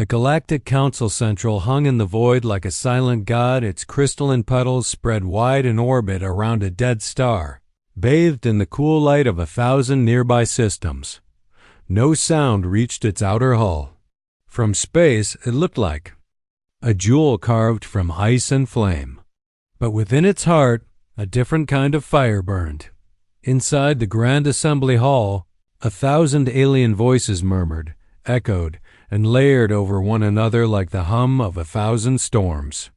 The Galactic Council Central hung in the void like a silent god, its crystalline petals spread wide in orbit around a dead star, bathed in the cool light of 1,000 nearby systems. No sound reached its outer hull. From space, it looked like a jewel carved from ice and flame. But within its heart, a different kind of fire burned. Inside the Grand Assembly Hall, 1,000 alien voices murmured, echoed, and layered over one another like the hum of 1,000 storms.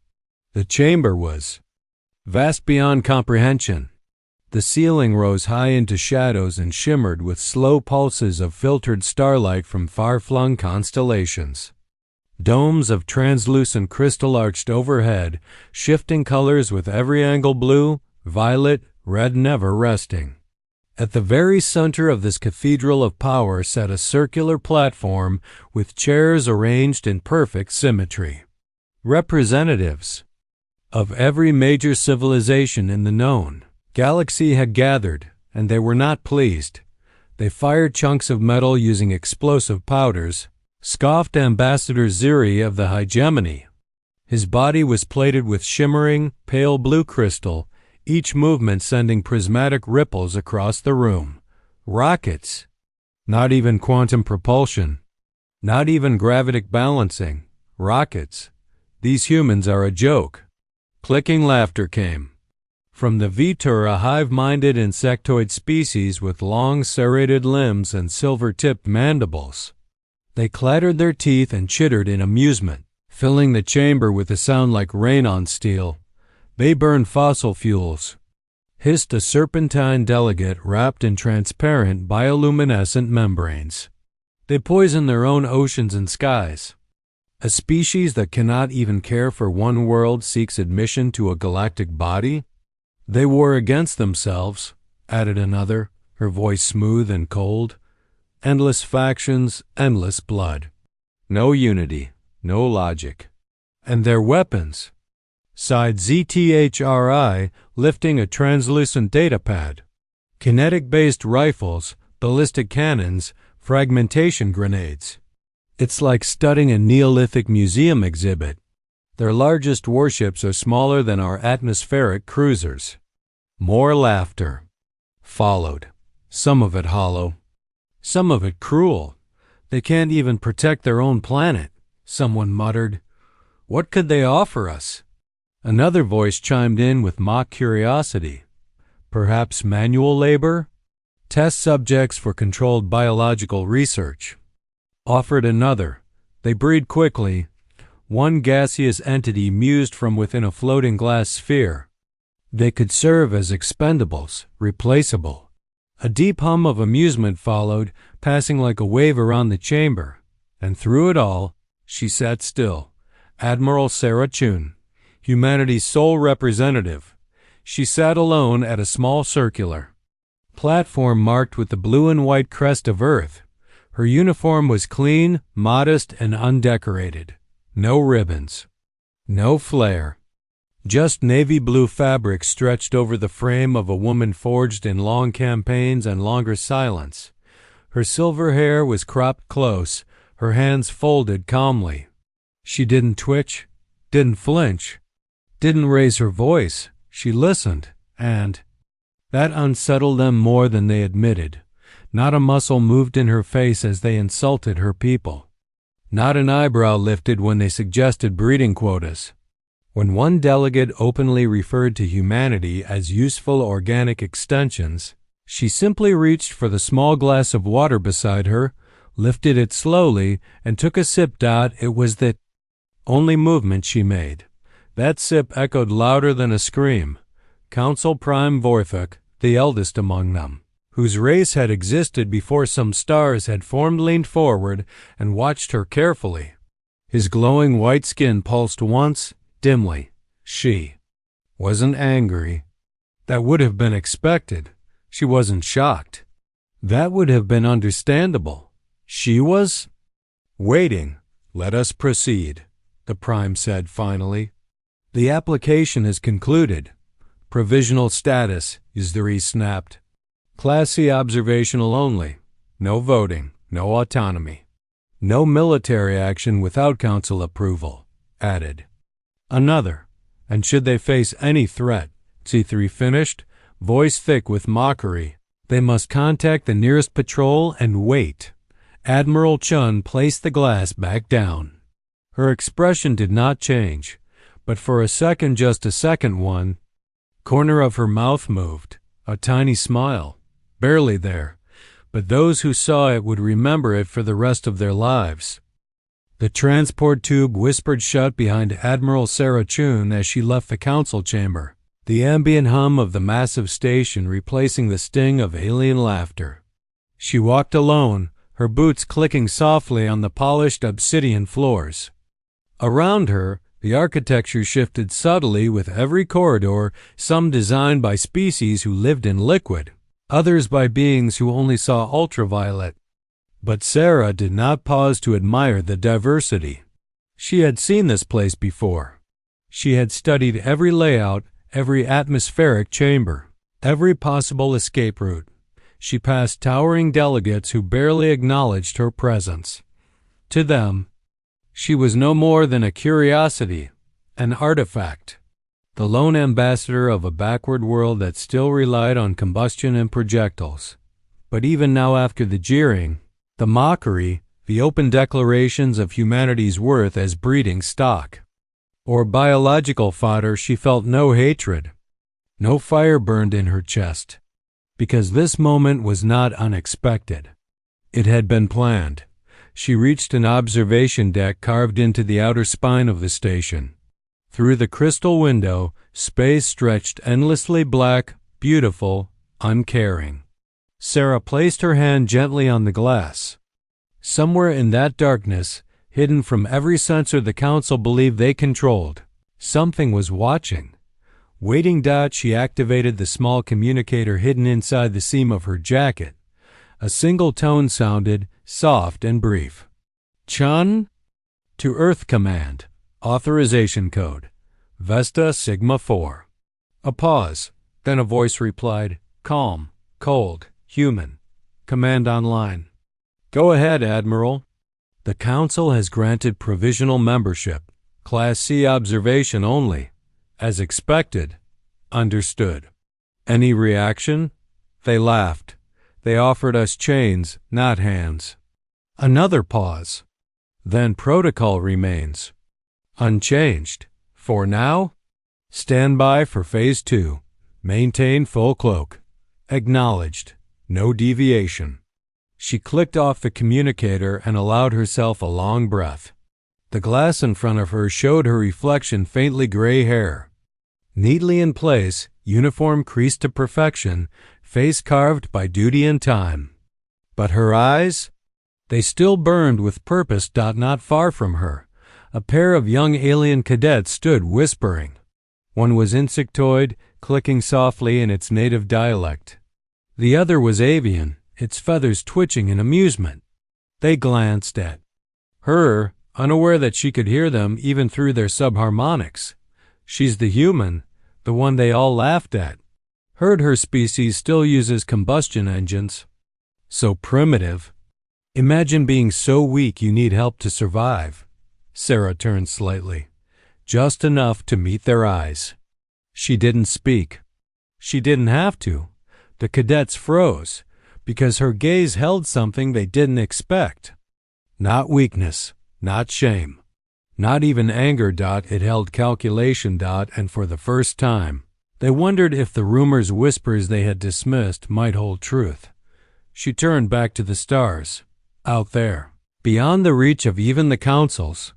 The chamber was vast beyond comprehension. The ceiling rose high into shadows and shimmered with slow pulses of filtered starlight from far-flung constellations. Domes of translucent crystal arched overhead, shifting colors with every angle blue, violet, red, never resting. At the very center of this cathedral of power sat a circular platform with chairs arranged in perfect symmetry. Representatives of every major civilization in the known galaxy had gathered, and they were not pleased. They fired chunks of metal using explosive powders, scoffed Ambassador Ziri of the Hegemony. His body was plated with shimmering, pale blue crystal, each movement sending prismatic ripples across the room. Rockets. Not even quantum propulsion. Not even gravitic balancing. Rockets. These humans are a joke. Clicking laughter came. From the Vitur, a hive-minded insectoid species with long serrated limbs and silver-tipped mandibles. They clattered their teeth and chittered in amusement, filling the chamber with a sound like rain on steel. They burn fossil fuels, hissed a serpentine delegate wrapped in transparent bioluminescent membranes. They poison their own oceans and skies. A species that cannot even care for one world seeks admission to a galactic body? They war against themselves, added another, her voice smooth and cold. Endless factions, endless blood. No unity, no logic. And their weapons, sighed ZTHRI, lifting a translucent datapad. Kinetic-based rifles, ballistic cannons, fragmentation grenades. It's like studying a Neolithic museum exhibit. Their largest warships are smaller than our atmospheric cruisers. More laughter followed, some of it hollow, some of it cruel. They can't even protect their own planet, someone muttered. What could they offer us? Another voice chimed in with mock curiosity. Perhaps manual labor? Test subjects for controlled biological research. Offered another. They breed quickly. One gaseous entity mused from within a floating glass sphere. They could serve as expendables, replaceable. A deep hum of amusement followed, passing like a wave around the chamber. And through it all, she sat still. Admiral Sarah Chun, humanity's sole representative. She sat alone at a small circular platform marked with the blue and white crest of Earth. Her uniform was clean, modest, and undecorated. No ribbons. No flair. Just navy blue fabric stretched over the frame of a woman forged in long campaigns and longer silence. Her silver hair was cropped close, her hands folded calmly. She didn't twitch, didn't flinch, didn't raise her voice. She listened, and that unsettled them more than they admitted. Not a muscle moved in her face as they insulted her people. Not an eyebrow lifted when they suggested breeding quotas. When one delegate openly referred to humanity as useful organic extensions, she simply reached for the small glass of water beside her, lifted it slowly, and took a sip. It was the only movement she made. That sip echoed louder than a scream. Council Prime Vorthok, the eldest among them, whose race had existed before some stars had formed, leaned forward and watched her carefully. His glowing white skin pulsed once, dimly. She wasn't angry. That would have been expected. She wasn't shocked. That would have been understandable. She was waiting. Let us proceed, the Prime said finally. The application is concluded. Provisional status, Ziri snapped. Classy observational only. No voting, no autonomy. No military action without Council approval, added. Another, and should they face any threat, C3 finished, voice thick with mockery, they must contact the nearest patrol and wait. Admiral Chun placed the glass back down. Her expression did not change, but for a second, just a second, one corner of her mouth moved, a tiny smile, barely there, but those who saw it would remember it for the rest of their lives. The transport tube whispered shut behind Admiral Sarah Chun as she left the council chamber, the ambient hum of the massive station replacing the sting of alien laughter. She walked alone, her boots clicking softly on the polished obsidian floors. Around her, the architecture shifted subtly with every corridor, some designed by species who lived in liquid, others by beings who only saw ultraviolet. But Sarah did not pause to admire the diversity. She had seen this place before. She had studied every layout, every atmospheric chamber, every possible escape route. She passed towering delegates who barely acknowledged her presence. To them, she was no more than a curiosity, an artifact, the lone ambassador of a backward world that still relied on combustion and projectiles. But even now, after the jeering, the mockery, the open declarations of humanity's worth as breeding stock or biological fodder, she felt no hatred. No fire burned in her chest, because this moment was not unexpected. It had been planned. She reached an observation deck carved into the outer spine of the station. Through the crystal window, space stretched endlessly black, beautiful, uncaring. Sarah placed her hand gently on the glass. Somewhere in that darkness, hidden from every sensor the council believed they controlled, something was watching. Waiting. She activated the small communicator hidden inside the seam of her jacket. A single tone sounded, soft and brief. Chun? To Earth command. Authorization code. Vesta Sigma 4. A pause. Then a voice replied, calm, cold, human. Command online. Go ahead, Admiral. The Council has granted provisional membership. Class C observation only. As expected. Understood. Any reaction? They laughed. They offered us chains, not hands. Another pause. Then protocol remains. Unchanged. For now? Stand by for Phase 2. Maintain full cloak. Acknowledged. No deviation. She clicked off the communicator and allowed herself a long breath. The glass in front of her showed her reflection, faintly gray hair. Neatly in place, uniform creased to perfection, face carved by duty and time. But her eyes? They still burned with purpose. Not far from her, a pair of young alien cadets stood whispering. One was insectoid, clicking softly in its native dialect. The other was avian, its feathers twitching in amusement. They glanced at her, unaware that she could hear them even through their subharmonics. She's the human, the one they all laughed at. Heard her species still uses combustion engines. So primitive. Imagine being so weak you need help to survive. Sarah turned slightly, just enough to meet their eyes. She didn't speak. She didn't have to. The cadets froze, because her gaze held something they didn't expect. Not weakness, not shame, not even anger. It held calculation. And for the first time, they wondered if the rumors, whispers they had dismissed might hold truth. She turned back to the stars, out there, beyond the reach of even the councils.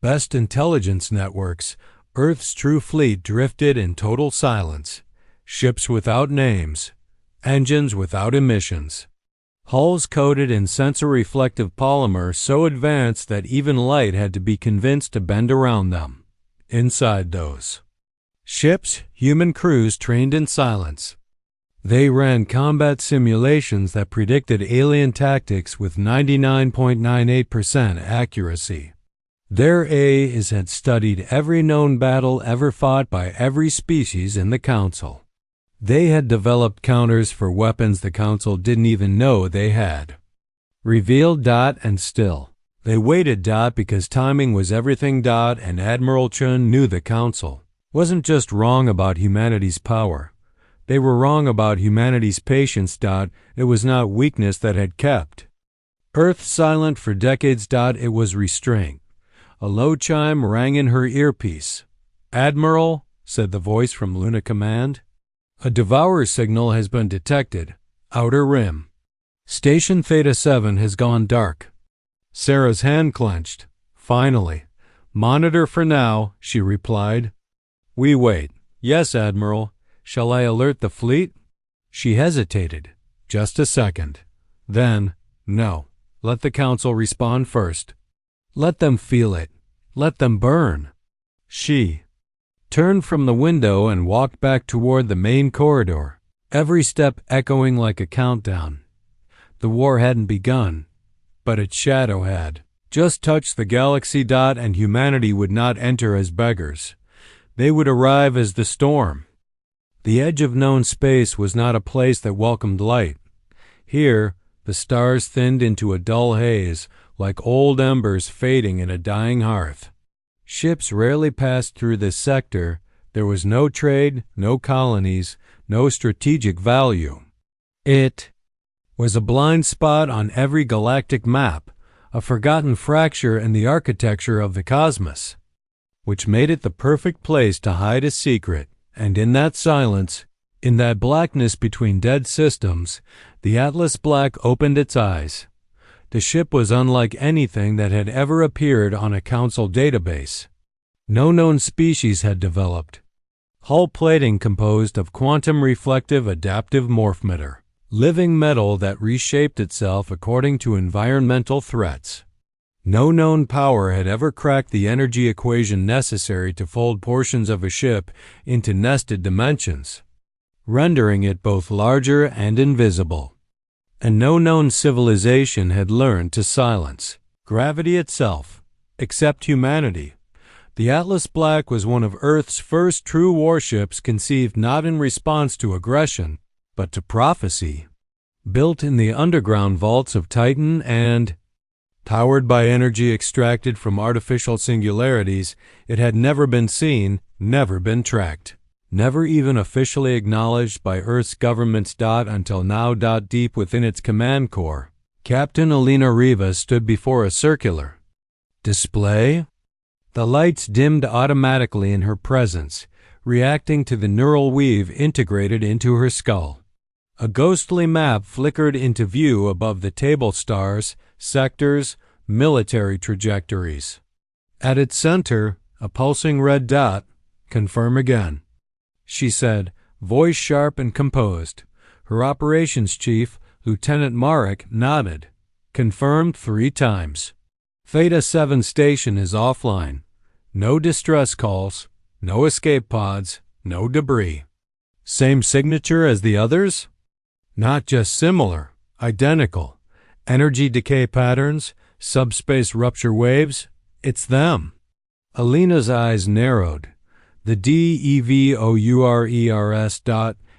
Best intelligence networks, Earth's true fleet drifted in total silence. Ships without names, engines without emissions, hulls coated in sensor-reflective polymer so advanced that even light had to be convinced to bend around them. Inside those ships, human crews trained in silence. They ran combat simulations that predicted alien tactics with 99.98% accuracy. Their AIs had studied every known battle ever fought by every species in the Council. They had developed counters for weapons the Council didn't even know they had. Revealed. And still, They waited, because timing was everything, and Admiral Chun knew the Council wasn't just wrong about humanity's power. They were wrong about humanity's patience. It was not weakness that had kept Earth silent for decades. It was restraint. A low chime rang in her earpiece. "Admiral," said the voice from Luna Command, "a Devourer signal has been detected. Outer Rim. Station Theta 7 has gone dark." Sarah's hand clenched. "Finally. Monitor for now," she replied. "We wait." "Yes, Admiral. Shall I alert the fleet?" She hesitated. "Just a second." Then, "No. Let the Council respond first. Let them feel it. Let them burn." She turned from the window and walked back toward the main corridor, every step echoing like a countdown. The war hadn't begun, but its shadow had just touched the galaxy. And humanity would not enter as beggars. They would arrive as the storm. The edge of known space was not a place that welcomed light. Here, the stars thinned into a dull haze, like old embers fading in a dying hearth. Ships rarely passed through this sector. There was no trade, no colonies, no strategic value. It was a blind spot on every galactic map, a forgotten fracture in the architecture of the cosmos, which made it the perfect place to hide a secret. And in that silence, in that blackness between dead systems, the Atlas Black opened its eyes. The ship was unlike anything that had ever appeared on a Council database. No known species had developed. Hull plating composed of quantum-reflective adaptive morphmatter, living metal that reshaped itself according to environmental threats. No known power had ever cracked the energy equation necessary to fold portions of a ship into nested dimensions, rendering it both larger and invisible. And no known civilization had learned to silence gravity itself, except humanity. The Atlas Black was one of Earth's first true warships, conceived not in response to aggression, but to prophecy. Built in the underground vaults of Titan and powered by energy extracted from artificial singularities, it had never been seen, never been tracked, never even officially acknowledged by Earth's governments. Until now. Deep within its command core, Captain Alina Rivas stood before a circular display. The lights dimmed automatically in her presence, reacting to the neural weave integrated into her skull. A ghostly map flickered into view above the table stars, sectors, military trajectories. At its center, a pulsing red dot. "Confirm again," she said, voice sharp and composed. Her operations chief, Lieutenant Marek, nodded. "Confirmed 3 times. Theta 7 station is offline. No distress calls, no escape pods, no debris." "Same signature as the others?" "Not just similar, identical. Energy decay patterns, subspace rupture waves, it's them." Alina's eyes narrowed. The DEVOURERS.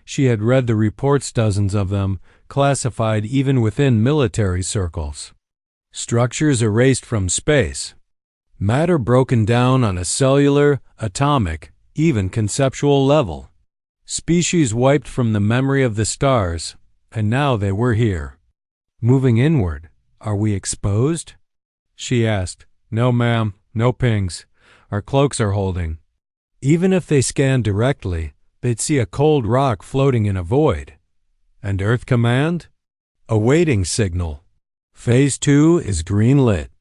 She had read the reports, dozens of them, classified even within military circles. Structures erased from space. Matter broken down on a cellular, atomic, even conceptual level. Species wiped from the memory of the stars, and now they were here. "Moving inward. Are we exposed?" she asked. "No, ma'am. No pings. Our cloaks are holding." Even if they scanned directly, they'd see a cold rock floating in a void. And Earth Command? Awaiting signal. Phase 2 is green lit.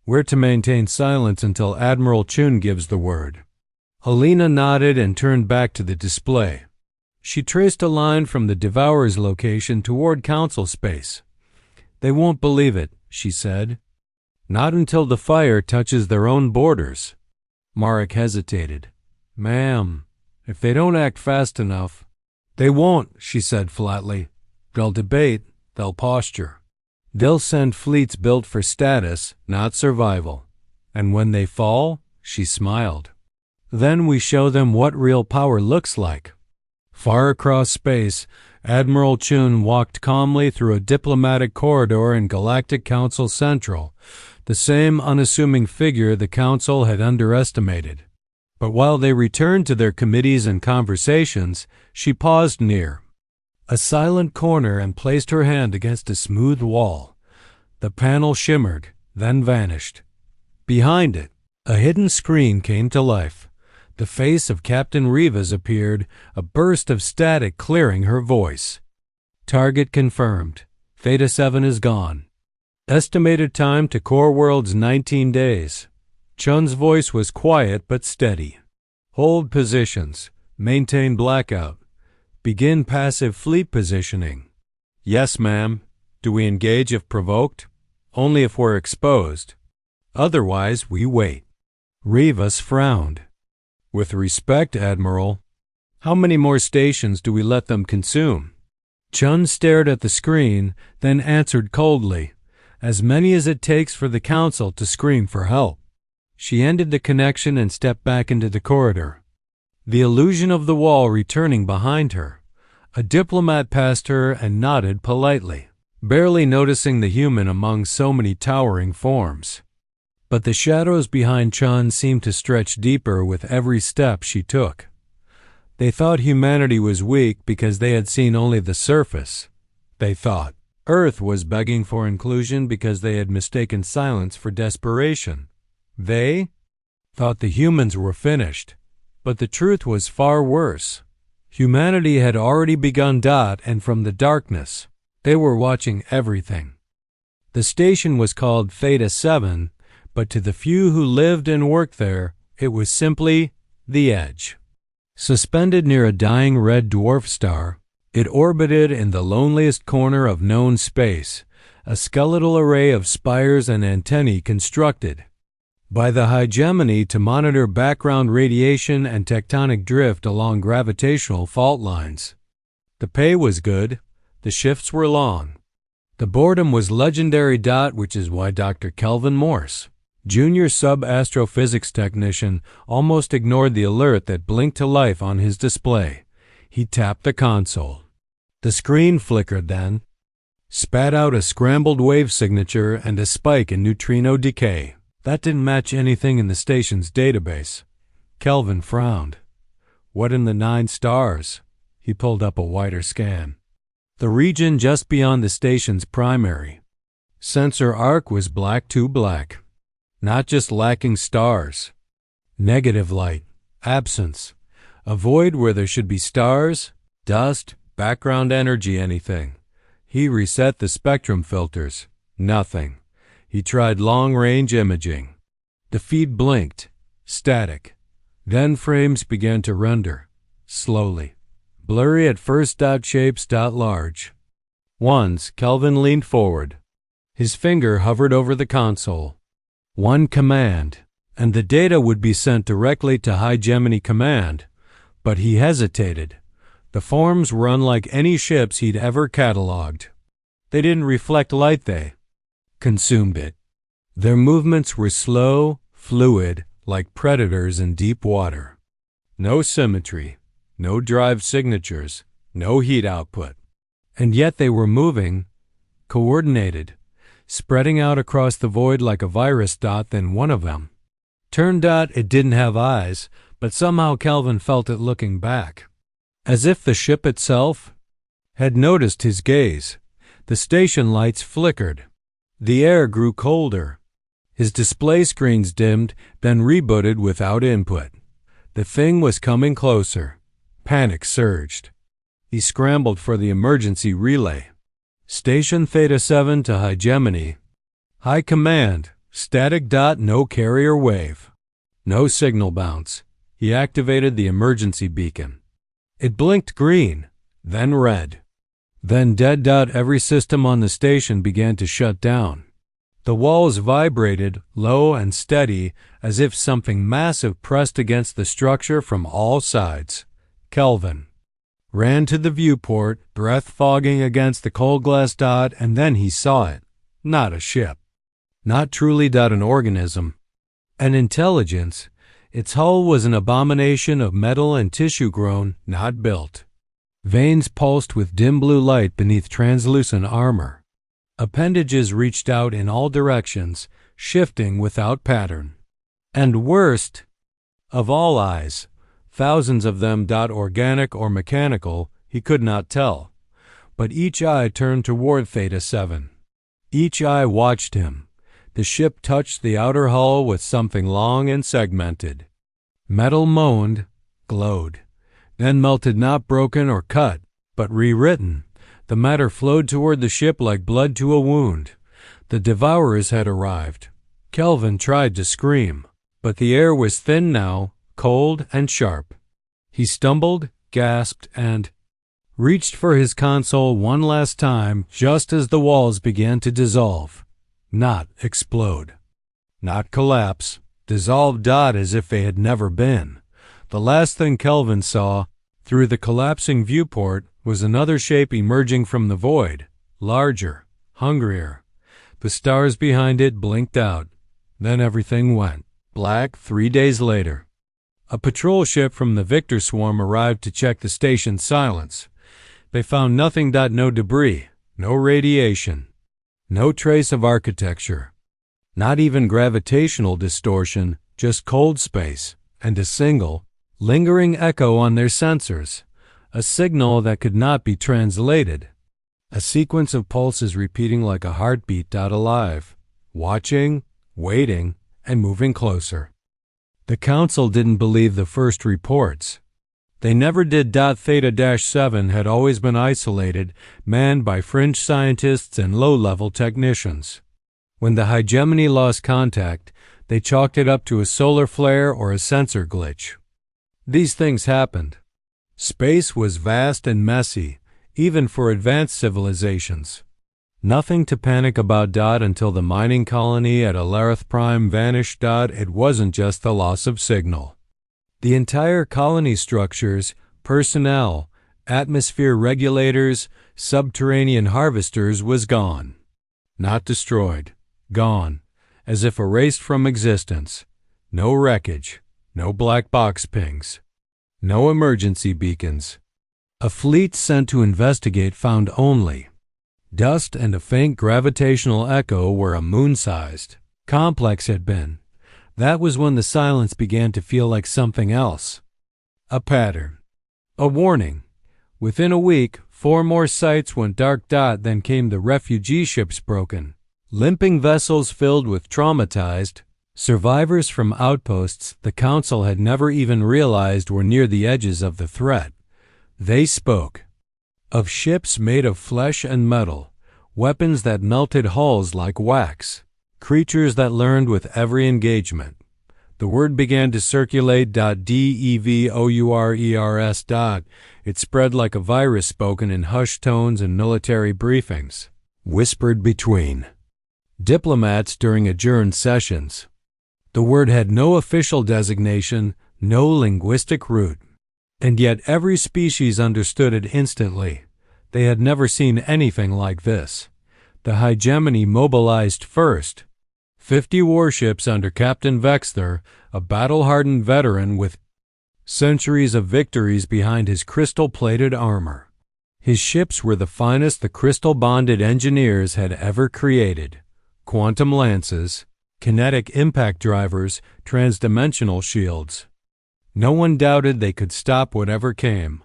We're to maintain silence until Admiral Chun gives the word. Alina nodded and turned back to the display. She traced a line from the Devourers' location toward Council space. "They won't believe it," she said. "Not until the fire touches their own borders." Marek hesitated. "Ma'am, if they don't act fast enough—" "They won't," she said flatly. "They'll debate, they'll posture. They'll send fleets built for status, not survival. And when they fall," she smiled, "then we show them what real power looks like." Far across space, Admiral Chun walked calmly through a diplomatic corridor in Galactic Council Central the same unassuming figure the Council had underestimated. But while they returned to their committees and conversations, she paused near a silent corner and placed her hand against a smooth wall. The panel shimmered, then vanished. Behind it, a hidden screen came to life. The face of Captain Rivas appeared, a burst of static clearing her voice. Target confirmed. Theta 7 is gone. Estimated time to core worlds 19 days. Chun's voice was quiet but steady. Hold positions. Maintain blackout. Begin passive fleet positioning. Yes, ma'am. Do we engage if provoked? Only if we're exposed. Otherwise, we wait. Rivas frowned. With respect, Admiral, how many more stations do we let them consume? Chun stared at the screen, then answered coldly, as many as it takes for the Council to scream for help. She ended the connection and stepped back into the corridor, the illusion of the wall returning behind her. A diplomat passed her and nodded politely, barely noticing the human among so many towering forms. But the shadows behind Chun seemed to stretch deeper with every step she took. They thought humanity was weak because they had seen only the surface. They thought Earth was begging for inclusion because they had mistaken silence for desperation. They thought the humans were finished, but the truth was far worse. Humanity had already begun. And from the darkness, they were watching everything. The station was called Theta 7, but to the few who lived and worked there, it was simply the Edge. Suspended near a dying red dwarf star, it orbited in the loneliest corner of known space, a skeletal array of spires and antennae constructed by the hegemony to monitor background radiation and tectonic drift along gravitational fault lines. The pay was good, the shifts were long. The boredom was legendary. Which is why Dr. Kelvin Morse, junior sub-astrophysics technician, almost ignored the alert that blinked to life on his display. He tapped the console. The screen flickered then, spat out a scrambled wave signature and a spike in neutrino decay. That didn't match anything in the station's database. Kelvin frowned. What in the 9 stars? He pulled up a wider scan. The region just beyond the station's primary sensor arc was black to black. Not just lacking stars. Negative light. Absence. A void where there should be stars, dust, background energy, anything. He reset the spectrum filters. Nothing. He tried long-range imaging. The feed blinked. Static. Then frames began to render. Slowly. Blurry at first. Shapes. Large. Once, Kelvin leaned forward. His finger hovered over the console. One command, and the data would be sent directly to Hegemony Command. But he hesitated. The forms were unlike any ships he'd ever cataloged. They didn't reflect light, they consumed it. Their movements were slow, fluid, like predators in deep water. No symmetry, no drive signatures, no heat output. And yet they were moving, coordinated, spreading out across the void like a virus. Then one of them turned. It didn't have eyes, but somehow Kelvin felt it looking back. As if the ship itself had noticed his gaze. The station lights flickered. The air grew colder. His display screens dimmed, then rebooted without input. The thing was coming closer. Panic surged. He scrambled for the emergency relay. Station Theta 7 to Hegemony. High Command. Static. No carrier wave. No signal bounce. He activated the emergency beacon. It blinked green, then red, then dead. Every system on the station began to shut down. The walls vibrated, low and steady, as if something massive pressed against the structure from all sides. Kelvin ran to the viewport, breath fogging against the cold glass. And then he saw it. Not a ship. Not truly. An organism. An intelligence. Its hull was an abomination of metal and tissue grown, not built. Veins pulsed with dim blue light beneath translucent armor. Appendages reached out in all directions, shifting without pattern. And worst of all eyes, thousands of them, organic or mechanical, he could not tell. But each eye turned toward Theta 7. Each eye watched him. The ship touched the outer hull with something long and segmented. Metal moaned, glowed, then melted, not broken or cut, but rewritten. The matter flowed toward the ship like blood to a wound. The Devourers had arrived. Kelvin tried to scream, but the air was thin now, cold and sharp. He stumbled, gasped, and reached for his console one last time just as the walls began to dissolve. Not explode. Not collapse. Dissolve. As if they had never been. The last thing Kelvin saw, through the collapsing viewport, was another shape emerging from the void, larger, hungrier. The stars behind it blinked out. Then everything went black 3 days later. A patrol ship from the Victor swarm arrived to check the station's silence. They found nothing. No debris, no radiation, no trace of architecture, not even gravitational distortion, just cold space, and a single, lingering echo on their sensors, a signal that could not be translated, a sequence of pulses repeating like a heartbeat. Alive, watching, waiting, and moving closer. The Council didn't believe the first reports. They never did. Theta-7 had always been isolated, manned by fringe scientists and low-level technicians. When the hegemony lost contact, they chalked it up to a solar flare or a sensor glitch. These things happened. Space was vast and messy, even for advanced civilizations. Nothing to panic about. Until the mining colony at Alarith Prime vanished. It wasn't just the loss of signal. The entire colony structures, personnel, atmosphere regulators, subterranean harvesters was gone. Not destroyed. Gone. As if erased from existence. No wreckage. No black box pings. No emergency beacons. A fleet sent to investigate found only dust and a faint gravitational echo where a moon-sized complex had been. That was when the silence began to feel like something else. A pattern. A warning. Within a week, 4 more sites went dark. Then came the refugee ships, broken, limping vessels filled with traumatized survivors from outposts the Council had never even realized were near the edges of the threat. They spoke of ships made of flesh and metal, weapons that melted hulls like wax, creatures that learned with every engagement. The word began to circulate. Devours. It spread like a virus, spoken in hushed tones and military briefings, whispered between diplomats during adjourned sessions. The word had no official designation, no linguistic root. And yet every species understood it instantly. They had never seen anything like this. The hegemony mobilized first. 50 warships under Captain Vexter, a battle-hardened veteran with centuries of victories behind his crystal-plated armor. His ships were the finest the crystal-bonded engineers had ever created. Quantum lances, kinetic impact drivers, transdimensional shields. No one doubted they could stop whatever came.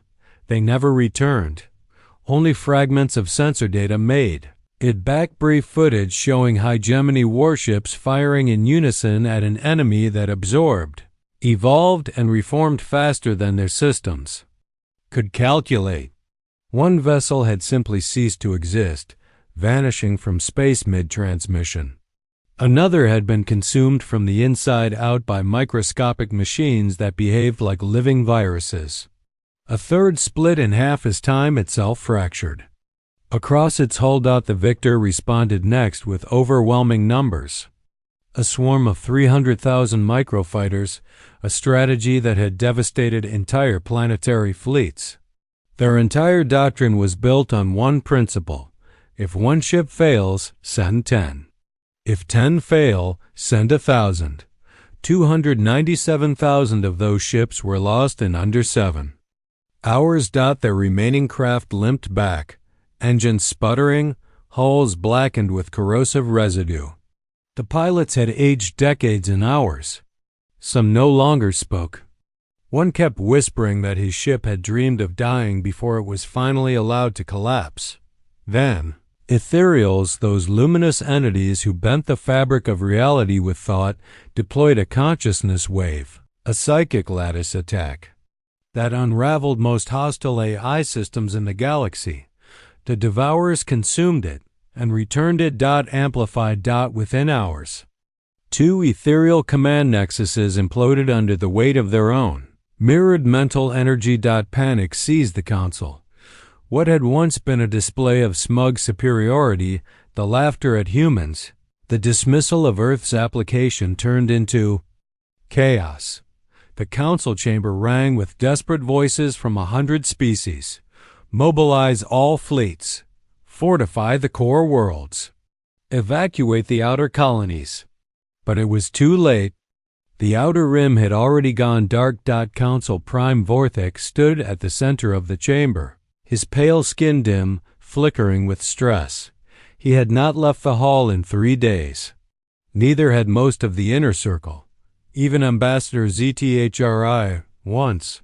They never returned. Only fragments of sensor data made it back. Brief footage showing hegemony warships firing in unison at an enemy that absorbed, evolved, and reformed faster than their systems could calculate. One vessel had simply ceased to exist, vanishing from space mid-transmission. Another had been consumed from the inside out by microscopic machines that behaved like living viruses. A third split in half as time itself fractured. Across its hull. The Victor responded next with overwhelming numbers. A swarm of 300,000 microfighters, a strategy that had devastated entire planetary fleets. Their entire doctrine was built on one principle: if one ship fails, send 10. If 10 fail, send 1,000. 297,000 of those ships were lost in under 7 hours. Their remaining craft limped back, engines sputtering, hulls blackened with corrosive residue. The pilots had aged decades in hours. Some no longer spoke. One kept whispering that his ship had dreamed of dying before it was finally allowed to collapse. Then, ethereals, those luminous entities who bent the fabric of reality with thought, deployed a consciousness wave, a psychic lattice attack, that unraveled most hostile AI systems in the galaxy. The Devourers consumed it and returned it amplified within hours. 2 ethereal command nexuses imploded under the weight of their own. Mirrored mental energy. Panic seized the Council. What had once been a display of smug superiority, the laughter at humans, the dismissal of Earth's application turned into chaos. The Council chamber rang with desperate voices from 100 species. Mobilize all fleets. Fortify the core worlds. Evacuate the outer colonies. But it was too late. The outer rim had already gone dark. Council Prime Vorthik stood at the center of the chamber, his pale skin dim, flickering with stress. He had not left the hall in 3 days. Neither had most of the inner circle, even Ambassador ZTHRI, once.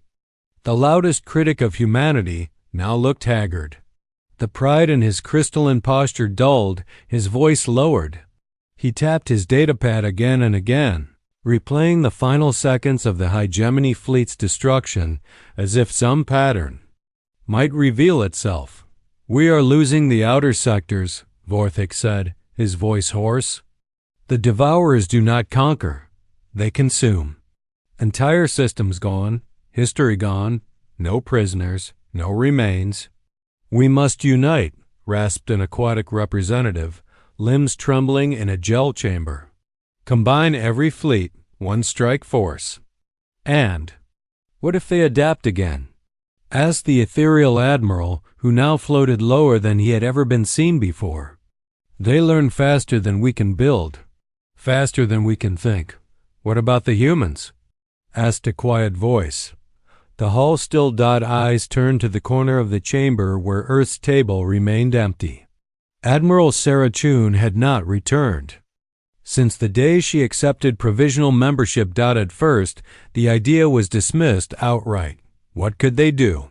The loudest critic of humanity now looked haggard. The pride in his crystalline posture dulled, his voice lowered. He tapped his datapad again and again, replaying the final seconds of the Hegemony fleet's destruction as if some pattern might reveal itself. We are losing the outer sectors, Vorthik said, his voice hoarse. The Devourers do not conquer, they consume. Entire systems gone, history gone, no prisoners, no remains. We must unite, rasped an aquatic representative, limbs trembling in a gel chamber. Combine every fleet, one strike force. And what if they adapt again? Asked the ethereal admiral, who now floated lower than he had ever been seen before. They learn faster than we can build, faster than we can think. What about the humans? Asked a quiet voice. The hull-stilled eyes turned to the corner of the chamber where Earth's table remained empty. Admiral Sarah Chun had not returned. Since the day she accepted provisional membership. At first, the idea was dismissed outright. What could they do?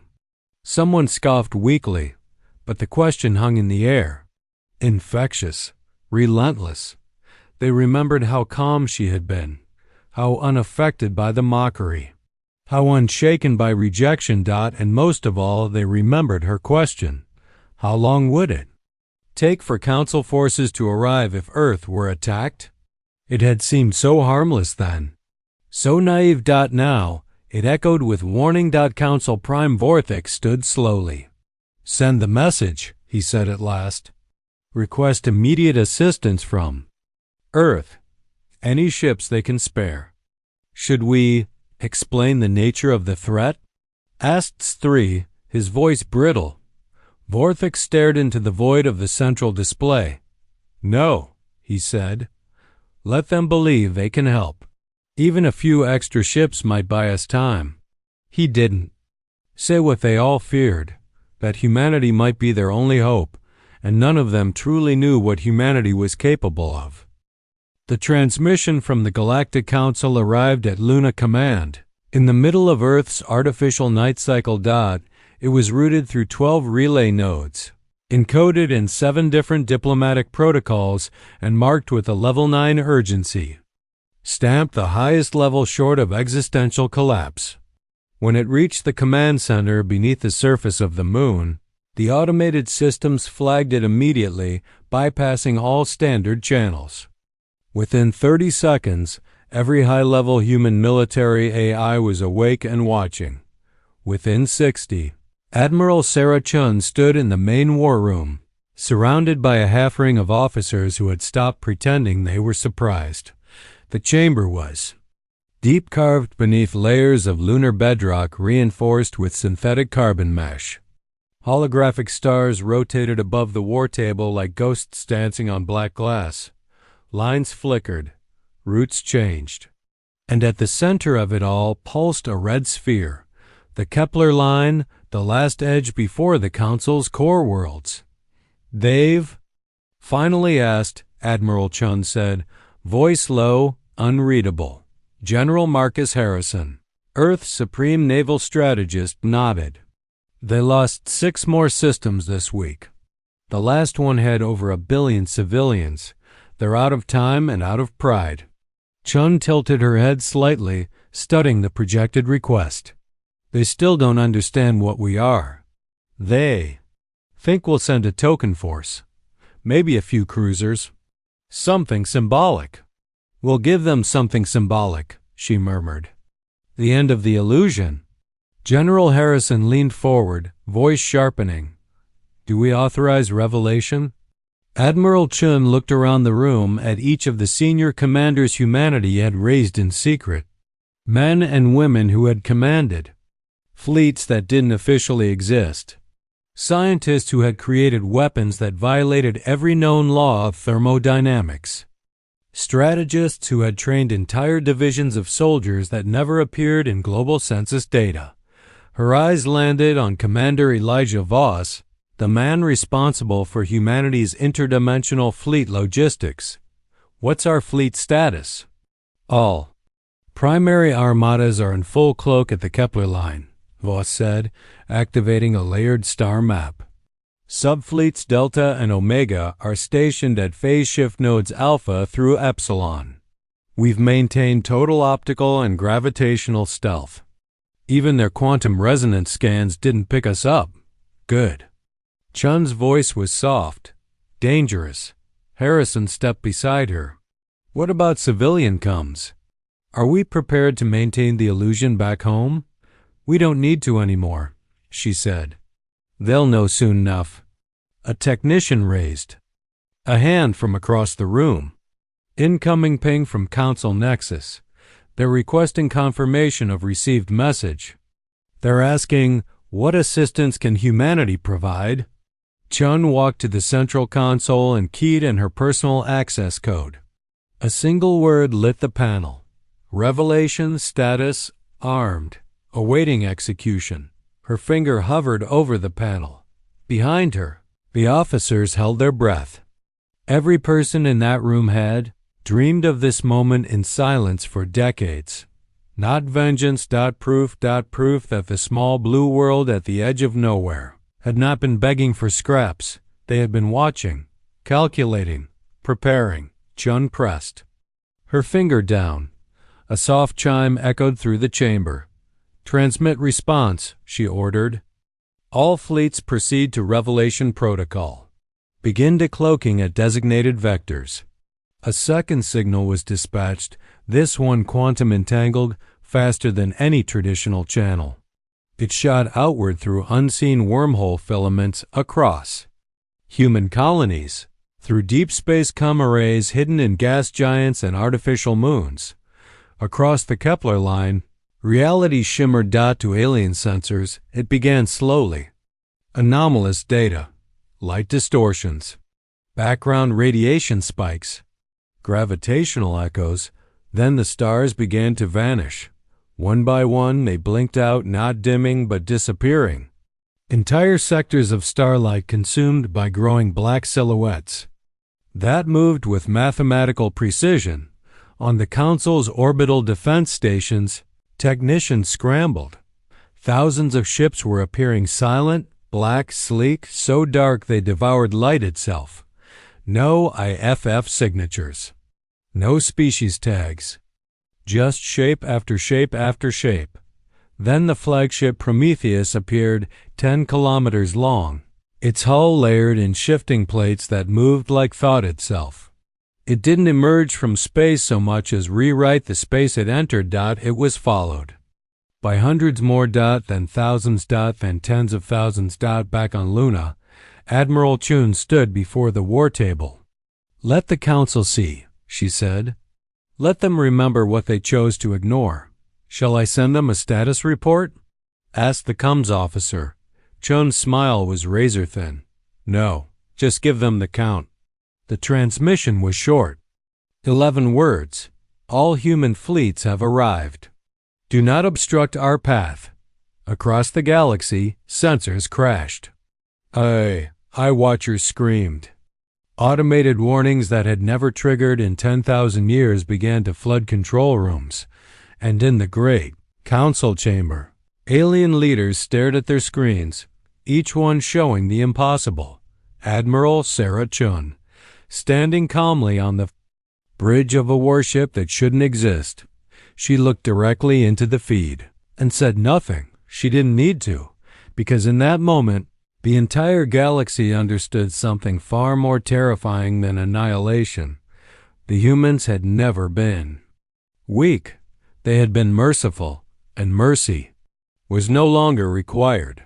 Someone scoffed weakly, but the question hung in the air. Infectious, relentless. They remembered how calm she had been, how unaffected by the mockery, how unshaken by rejection. And most of all, they remembered her question. How long would it take for Council forces to arrive if Earth were attacked? It had seemed so harmless then, so naive. Now, it echoed with warning. Council Prime Vorthik stood slowly. Send the message, he said at last. Request immediate assistance from Earth, any ships they can spare. Should we explain the nature of the threat? Asked 3, his voice brittle. Vorthik stared into the void of the central display. No, he said. Let them believe they can help. Even a few extra ships might buy us time. He didn't. Say what they all feared, that humanity might be their only hope, and none of them truly knew what humanity was capable of. The transmission from the Galactic Council arrived at Luna Command. In the middle of Earth's artificial night cycle. It was routed through 12 relay nodes, encoded in 7 different diplomatic protocols and marked with a level 9 urgency, stamped the highest level short of existential collapse. When it reached the command center beneath the surface of the moon, the automated systems flagged it immediately, bypassing all standard channels. Within 30 seconds, every high-level human military AI was awake and watching. Within 60, Admiral Sarah Chun stood in the main war room, surrounded by a half-ring of officers who had stopped pretending they were surprised. The chamber was deep carved beneath layers of lunar bedrock reinforced with synthetic carbon mesh. Holographic stars rotated above the war table like ghosts dancing on black glass. Lines flickered, roots changed. And at the center of it all pulsed a red sphere, the Kepler line, the last edge before the Council's core worlds. They've finally asked, Admiral Chun said, Voice low, unreadable. General Marcus Harrison, Earth's supreme naval strategist, nodded. They lost 6 more systems this week. The last one had over 1 billion civilians. They're out of time and out of pride. Chun tilted her head slightly, studying the projected request. They still don't understand what we are. They think we'll send a token force. Maybe a few cruisers. Something symbolic. We'll give them something symbolic, she murmured. The end of the illusion. General Harrison leaned forward, voice sharpening. Do we authorize revelation? Admiral Chun looked around the room at each of the senior commanders humanity had raised in secret. Men and women who had commanded. Fleets that didn't officially exist. Scientists who had created weapons that violated every known law of thermodynamics. Strategists who had trained entire divisions of soldiers that never appeared in global census data. Her eyes landed on Commander Elijah Voss, the man responsible for humanity's interdimensional fleet logistics. What's our fleet status? All. Primary armadas are in full cloak at the Kepler line, Voss said, activating a layered star map. Subfleets Delta and Omega are stationed at phase shift nodes Alpha through Epsilon. We've maintained total optical and gravitational stealth. Even their quantum resonance scans didn't pick us up. Good. Chun's voice was soft, dangerous. Harrison stepped beside her. What about civilian comms? Are we prepared to maintain the illusion back home? We don't need to anymore, she said. They'll know soon enough. A technician raised a hand from across the room. Incoming ping from Council Nexus. They're requesting confirmation of received message. They're asking, what assistance can humanity provide? Chun walked to the central console and keyed in her personal access code. A single word lit the panel. Revelation status armed, awaiting execution. Her finger hovered over the panel. Behind her, the officers held their breath. Every person in that room had dreamed of this moment in silence for decades. Not vengeance. Proof that the small blue world at the edge of nowhere had not been begging for scraps. They had been watching, calculating, preparing. Chun pressed her finger down. A soft chime echoed through the chamber. Transmit response, she ordered. All fleets proceed to Revelation Protocol. Begin decloaking at designated vectors. A second signal was dispatched, this one quantum entangled, faster than any traditional channel. It shot outward through unseen wormhole filaments across human colonies, through deep space comm arrays hidden in gas giants and artificial moons. Across the Kepler line, reality shimmered to alien sensors. It began slowly. Anomalous data, light distortions, background radiation spikes, gravitational echoes. Then the stars began to vanish. One by one they blinked out, not dimming but disappearing. Entire sectors of starlight consumed by growing black silhouettes. That moved with mathematical precision. On the Council's orbital defense stations, technicians scrambled. Thousands of ships were appearing silent, black, sleek, so dark they devoured light itself. No IFF signatures. No species tags. Just shape after shape after shape. Then the flagship Prometheus appeared 10 kilometers long, its hull layered in shifting plates that moved like thought itself. It didn't emerge from space so much as rewrite the space it entered. It was followed by hundreds more. Then thousands. Then tens of thousands. Back on Luna, Admiral Chun stood before the war table. Let the Council see, she said. Let them remember what they chose to ignore. Shall I send them a status report? Asked the comms officer. Chun's smile was razor thin. No, just give them the count. The transmission was short. 11 words. All human fleets have arrived. Do not obstruct our path. Across the galaxy, sensors crashed. I Watchers screamed. Automated warnings that had never triggered in 10,000 years began to flood control rooms, and in the great council chamber, alien leaders stared at their screens, each one showing the impossible. Admiral Sarah Chun, standing calmly on the bridge of a warship that shouldn't exist. She looked directly into the feed and said nothing. She didn't need to, because in that moment, the entire galaxy understood something far more terrifying than annihilation. The humans had never been weak. They had been merciful, and mercy was no longer required.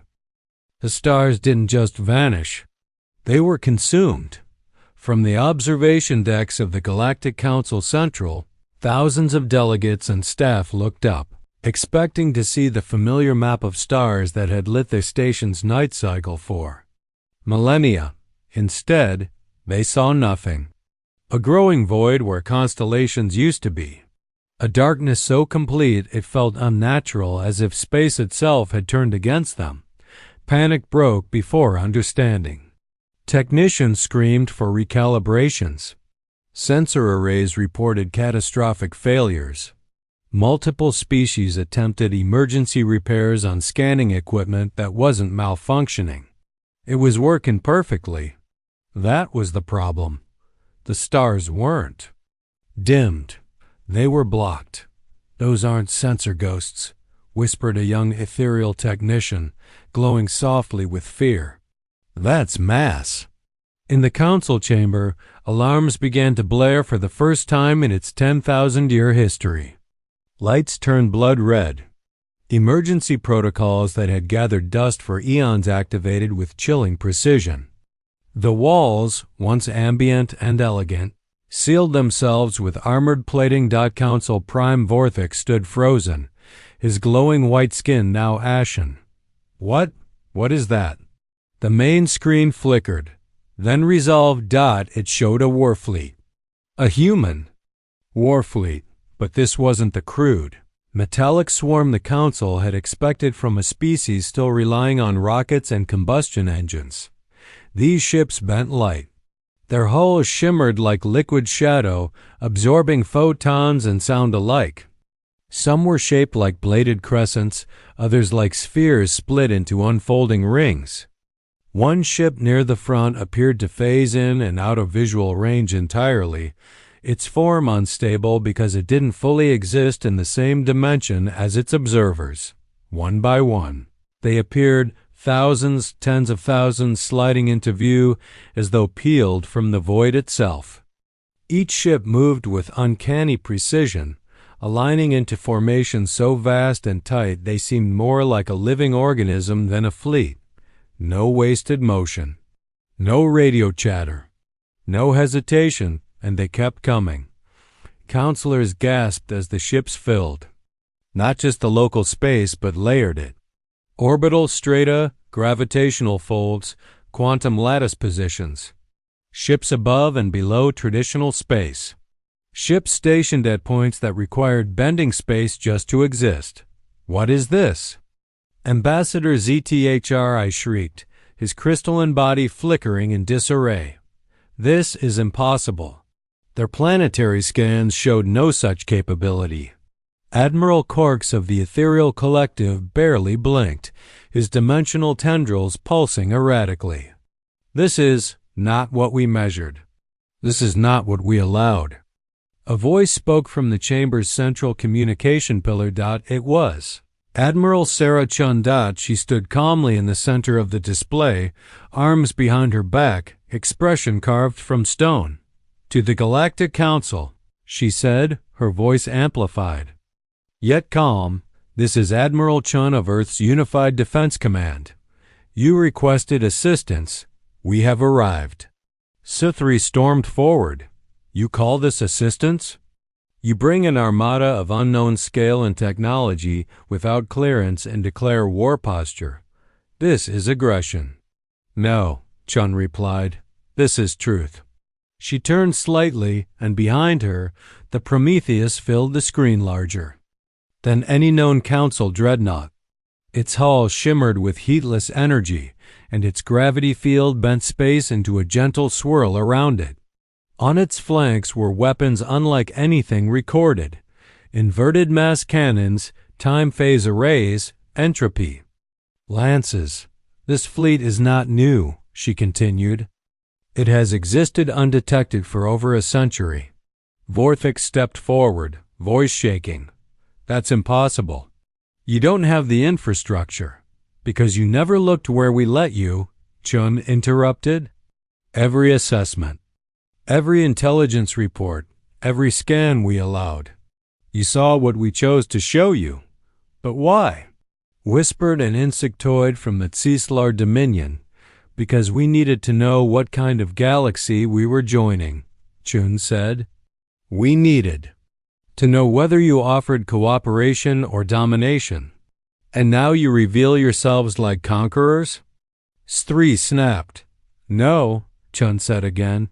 The stars didn't just vanish. They were consumed. From the observation decks of the Galactic Council Central, thousands of delegates and staff looked up, expecting to see the familiar map of stars that had lit their station's night cycle for millennia. Instead, they saw nothing. A growing void where constellations used to be. A darkness so complete it felt unnatural, as if space itself had turned against them. Panic broke before understanding. Technicians screamed for recalibrations. Sensor arrays reported catastrophic failures. Multiple species attempted emergency repairs on scanning equipment that wasn't malfunctioning. It was working perfectly. That was the problem. The stars weren't. Dimmed. They were blocked. "Those aren't sensor ghosts," whispered a young ethereal technician, glowing softly with fear. "That's mass." In the council chamber, alarms began to blare for the first time in its 10,000-year history. Lights turned blood red. Emergency protocols that had gathered dust for eons activated with chilling precision. The walls, once ambient and elegant, sealed themselves with armored plating. Council Prime Vorthix stood frozen, his glowing white skin now ashen. What is that?" The main screen flickered, then resolved. It showed a warfleet. A human warfleet, but this wasn't the crude, metallic swarm the Council had expected from a species still relying on rockets and combustion engines. These ships bent light. Their hulls shimmered like liquid shadow, absorbing photons and sound alike. Some were shaped like bladed crescents, others like spheres split into unfolding rings. One ship near the front appeared to phase in and out of visual range entirely, its form unstable because it didn't fully exist in the same dimension as its observers. One by one, they appeared, thousands, tens of thousands sliding into view as though peeled from the void itself. Each ship moved with uncanny precision, aligning into formations so vast and tight they seemed more like a living organism than a fleet. No wasted motion, no radio chatter, no hesitation, and they kept coming. Counselors gasped as the ships filled. Not just the local space, but layered it. Orbital strata, gravitational folds, quantum lattice positions. Ships above and below traditional space. Ships stationed at points that required bending space just to exist. What is this? Ambassador ZTHR, I shrieked, his crystalline body flickering in disarray. This is impossible. Their planetary scans showed no such capability. Admiral Corks of the Ethereal Collective barely blinked, his dimensional tendrils pulsing erratically. This is not what we measured. This is not what we allowed. A voice spoke from the chamber's central communication pillar. It was Admiral Sarah Chun. She stood calmly in the center of the display, arms behind her back, expression carved from stone. "To the Galactic Council," she said, her voice amplified, yet calm, "this is Admiral Chun of Earth's Unified Defense Command. You requested assistance. We have arrived." Sithri stormed forward. "You call this assistance? You bring an armada of unknown scale and technology without clearance and declare war posture. This is aggression." "No," Chun replied. "This is truth." She turned slightly, and behind her, the Prometheus filled the screen larger than any known council dreadnought. Its hull shimmered with heatless energy, and its gravity field bent space into a gentle swirl around it. On its flanks were weapons unlike anything recorded: inverted mass cannons, time phase arrays, entropy. Lances. This fleet is not new, she continued. It has existed undetected for over a century. Vorthik stepped forward, voice shaking. That's impossible. You don't have the infrastructure. Because you never looked where we let you, Chun interrupted. Every assessment, every intelligence report, every scan we allowed. You saw what we chose to show you. But why? Whispered an insectoid from the Tsislar Dominion. Because we needed to know what kind of galaxy we were joining, Chun said. We needed to know whether you offered cooperation or domination. And now you reveal yourselves like conquerors? S3 snapped. No, Chun said again.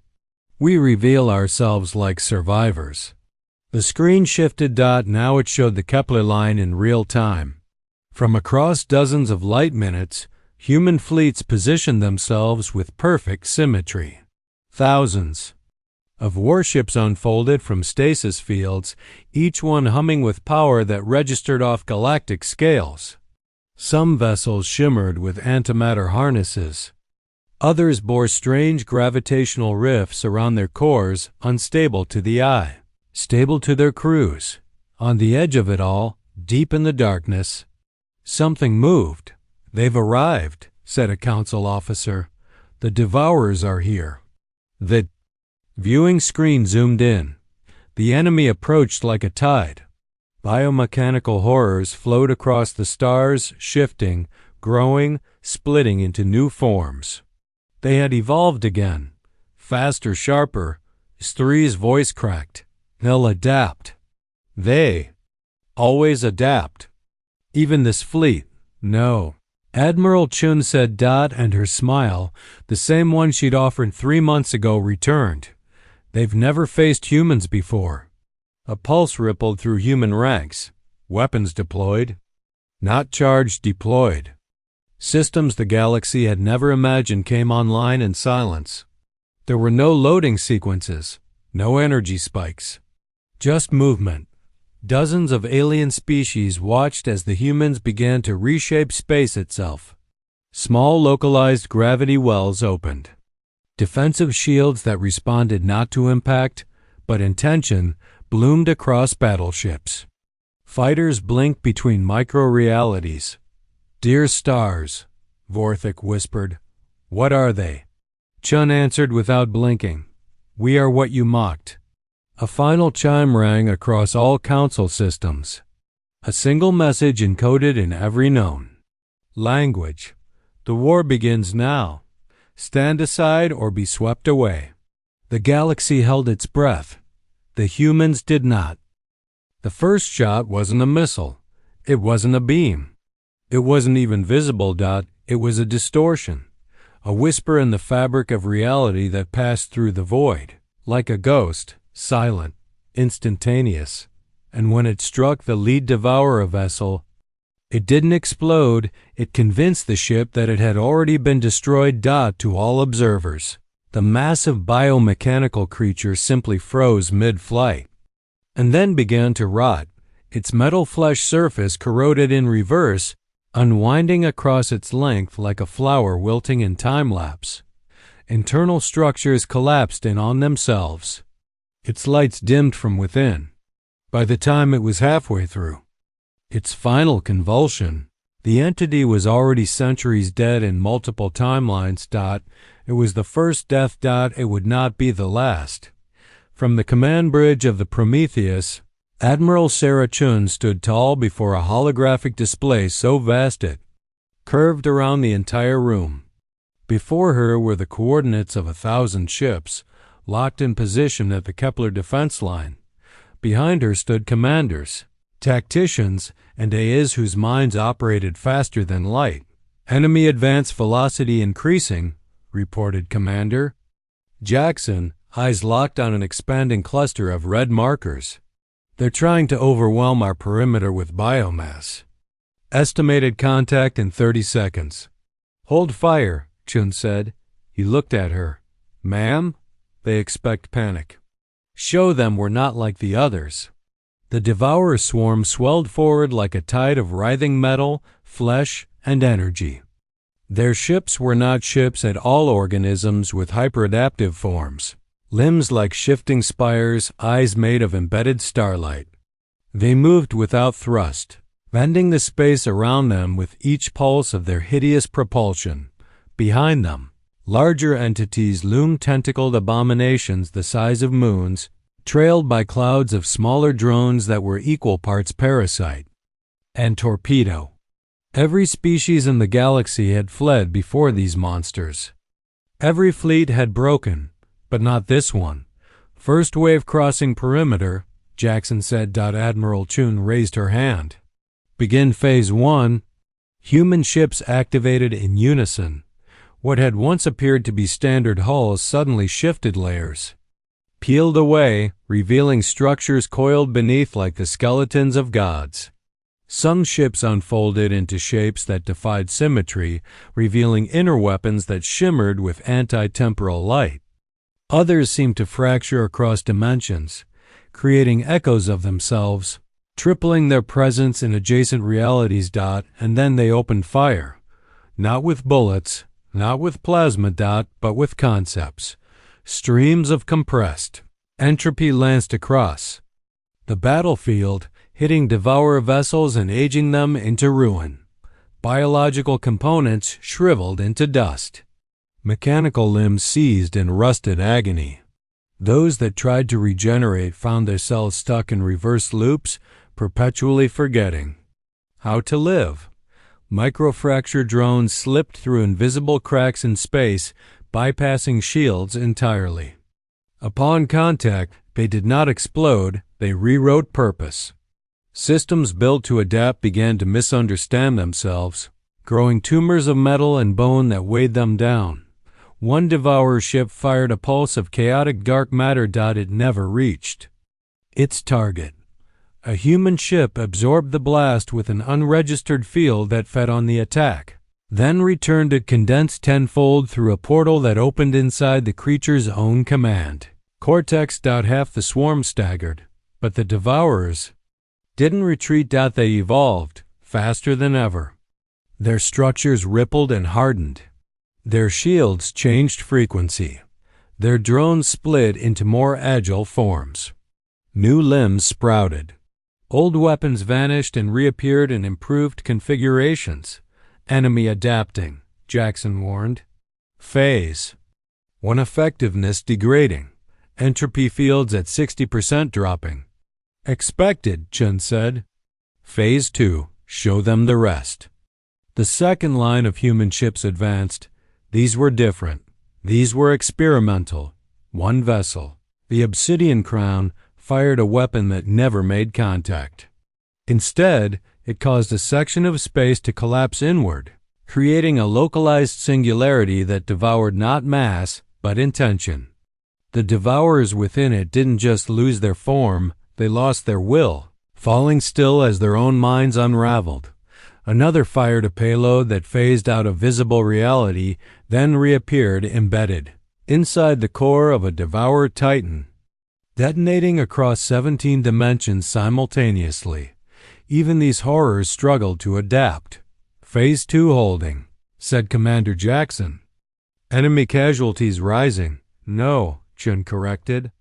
We reveal ourselves like survivors. The screen shifted. Now it showed the Kepler line in real time. From across dozens of light minutes, human fleets positioned themselves with perfect symmetry. Thousands of warships unfolded from stasis fields, each one humming with power that registered off galactic scales. Some vessels shimmered with antimatter harnesses. Others bore strange gravitational rifts around their cores, unstable to the eye, stable to their crews. On the edge of it all, deep in the darkness, something moved. They've arrived, said a council officer. The Devourers are here. The viewing screen zoomed in. The enemy approached like a tide. Biomechanical horrors flowed across the stars, shifting, growing, splitting into new forms. They had evolved again. Faster, sharper. S3's voice cracked. They'll adapt. They always adapt. Even this fleet. No. Admiral Chun said. And her smile, the same one she'd offered 3 months ago, returned. They've never faced humans before. A pulse rippled through human ranks. Weapons deployed. Not charged, deployed. Systems the galaxy had never imagined came online in silence. There were no loading sequences, no energy spikes. Just movement. Dozens of alien species watched as the humans began to reshape space itself. Small localized gravity wells opened. Defensive shields that responded not to impact, but intention, bloomed across battleships. Fighters blinked between micro-realities. Dear stars, Vorthik whispered. What are they? Chun answered without blinking. We are what you mocked. A final chime rang across all council systems. A single message encoded in every known language. The war begins now. Stand aside or be swept away. The galaxy held its breath. The humans did not. The first shot wasn't a missile. It wasn't a beam. It wasn't even visible. It was a distortion. A whisper in the fabric of reality that passed through the void. Like a ghost, silent, instantaneous. And when it struck the lead Devourer vessel, it didn't explode. It convinced the ship that it had already been destroyed. To all observers, the massive biomechanical creature simply froze mid-flight, and then began to rot, its metal flesh surface corroded in reverse, unwinding across its length like a flower wilting in time-lapse. Internal structures collapsed in on themselves. Its lights dimmed from within. By the time it was halfway through its final convulsion, the entity was already centuries dead in multiple timelines. It was the first death. It would not be the last. From the command bridge of the Prometheus, Admiral Sarah Chun stood tall before a holographic display so vast it curved around the entire room. Before her were the coordinates of 1,000 ships, locked in position at the Kepler defense line. Behind her stood commanders, tacticians, and AIs whose minds operated faster than light. Enemy advance velocity increasing, reported Commander Jackson, eyes locked on an expanding cluster of red markers. They're trying to overwhelm our perimeter with biomass. Estimated contact in 30 seconds. Hold fire, Chun said. He looked at her. Ma'am? They expect panic. Show them we're not like the others. The Devourer swarm swelled forward like a tide of writhing metal, flesh, and energy. Their ships were not ships at all, organisms with hyperadaptive forms. Limbs like shifting spires, eyes made of embedded starlight. They moved without thrust, bending the space around them with each pulse of their hideous propulsion. Behind them, larger entities loomed, tentacled abominations the size of moons, trailed by clouds of smaller drones that were equal parts parasite and torpedo. Every species in the galaxy had fled before these monsters. Every fleet had broken, but not this one. First wave crossing perimeter, Jackson said. Admiral Chun raised her hand. Begin Phase 1. Human ships activated in unison. What had once appeared to be standard hulls suddenly shifted layers. Peeled away, revealing structures coiled beneath like the skeletons of gods. Some ships unfolded into shapes that defied symmetry, revealing inner weapons that shimmered with anti-temporal light. Others seemed to fracture across dimensions, creating echoes of themselves, tripling their presence in adjacent realities. And then they opened fire. Not with bullets, not with plasma. But with concepts. Streams of compressed entropy lanced across the battlefield, hitting Devourer vessels and aging them into ruin. Biological components shriveled into dust. Mechanical limbs seized in rusted agony. Those that tried to regenerate found their cells stuck in reverse loops, perpetually forgetting how to live. Microfracture drones slipped through invisible cracks in space, bypassing shields entirely. Upon contact, they did not explode, they rewrote purpose. Systems built to adapt began to misunderstand themselves, growing tumors of metal and bone that weighed them down. One Devourer ship fired a pulse of chaotic dark matter. It never reached its target. A human ship absorbed the blast with an unregistered field that fed on the attack, then returned it condensed tenfold through a portal that opened inside the creature's own command. Cortex. Half the swarm staggered, but the Devourers didn't retreat. They evolved, faster than ever. Their structures rippled and hardened. Their shields changed frequency. Their drones split into more agile forms. New limbs sprouted. Old weapons vanished and reappeared in improved configurations. Enemy adapting, Jackson warned. Phase 1. Effectiveness degrading. Entropy fields at 60% dropping. Expected, Chun said. Phase 2. Show them the rest. The second line of human ships advanced. These were different. These were experimental. One vessel, the Obsidian Crown, fired a weapon that never made contact. Instead, it caused a section of space to collapse inward, creating a localized singularity that devoured not mass, but intention. The Devourers within it didn't just lose their form, they lost their will, falling still as their own minds unraveled. Another fired a payload that phased out of visible reality, then reappeared embedded inside the core of a Devourer Titan, detonating across 17 dimensions simultaneously. Even these horrors struggled to adapt. Phase 2 holding, said Commander Jackson. Enemy casualties rising. No, Chun corrected.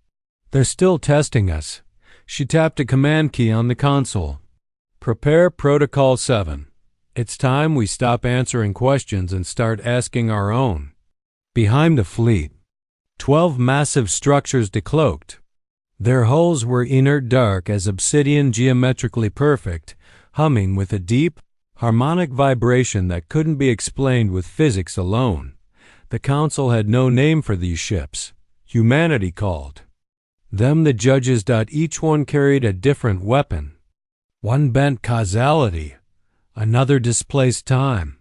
They're still testing us. She tapped a command key on the console. Prepare Protocol 7. It's time we stop answering questions and start asking our own. Behind the fleet, 12 massive structures decloaked. Their hulls were inert dark as obsidian, geometrically perfect, humming with a deep, harmonic vibration that couldn't be explained with physics alone. The Council had no name for these ships. Humanity called them the judges. Each one carried a different weapon. One bent causality, another displaced time.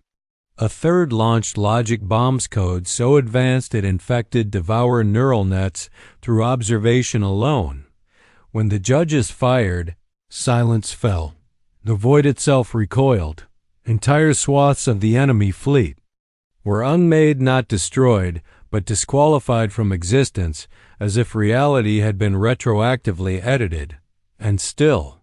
A third launched logic bombs code so advanced it infected Devourer neural nets through observation alone. When the judges fired, silence fell. The void itself recoiled, Entire swaths of the enemy fleet were unmade, not destroyed, but disqualified from existence, as if reality had been retroactively edited. And still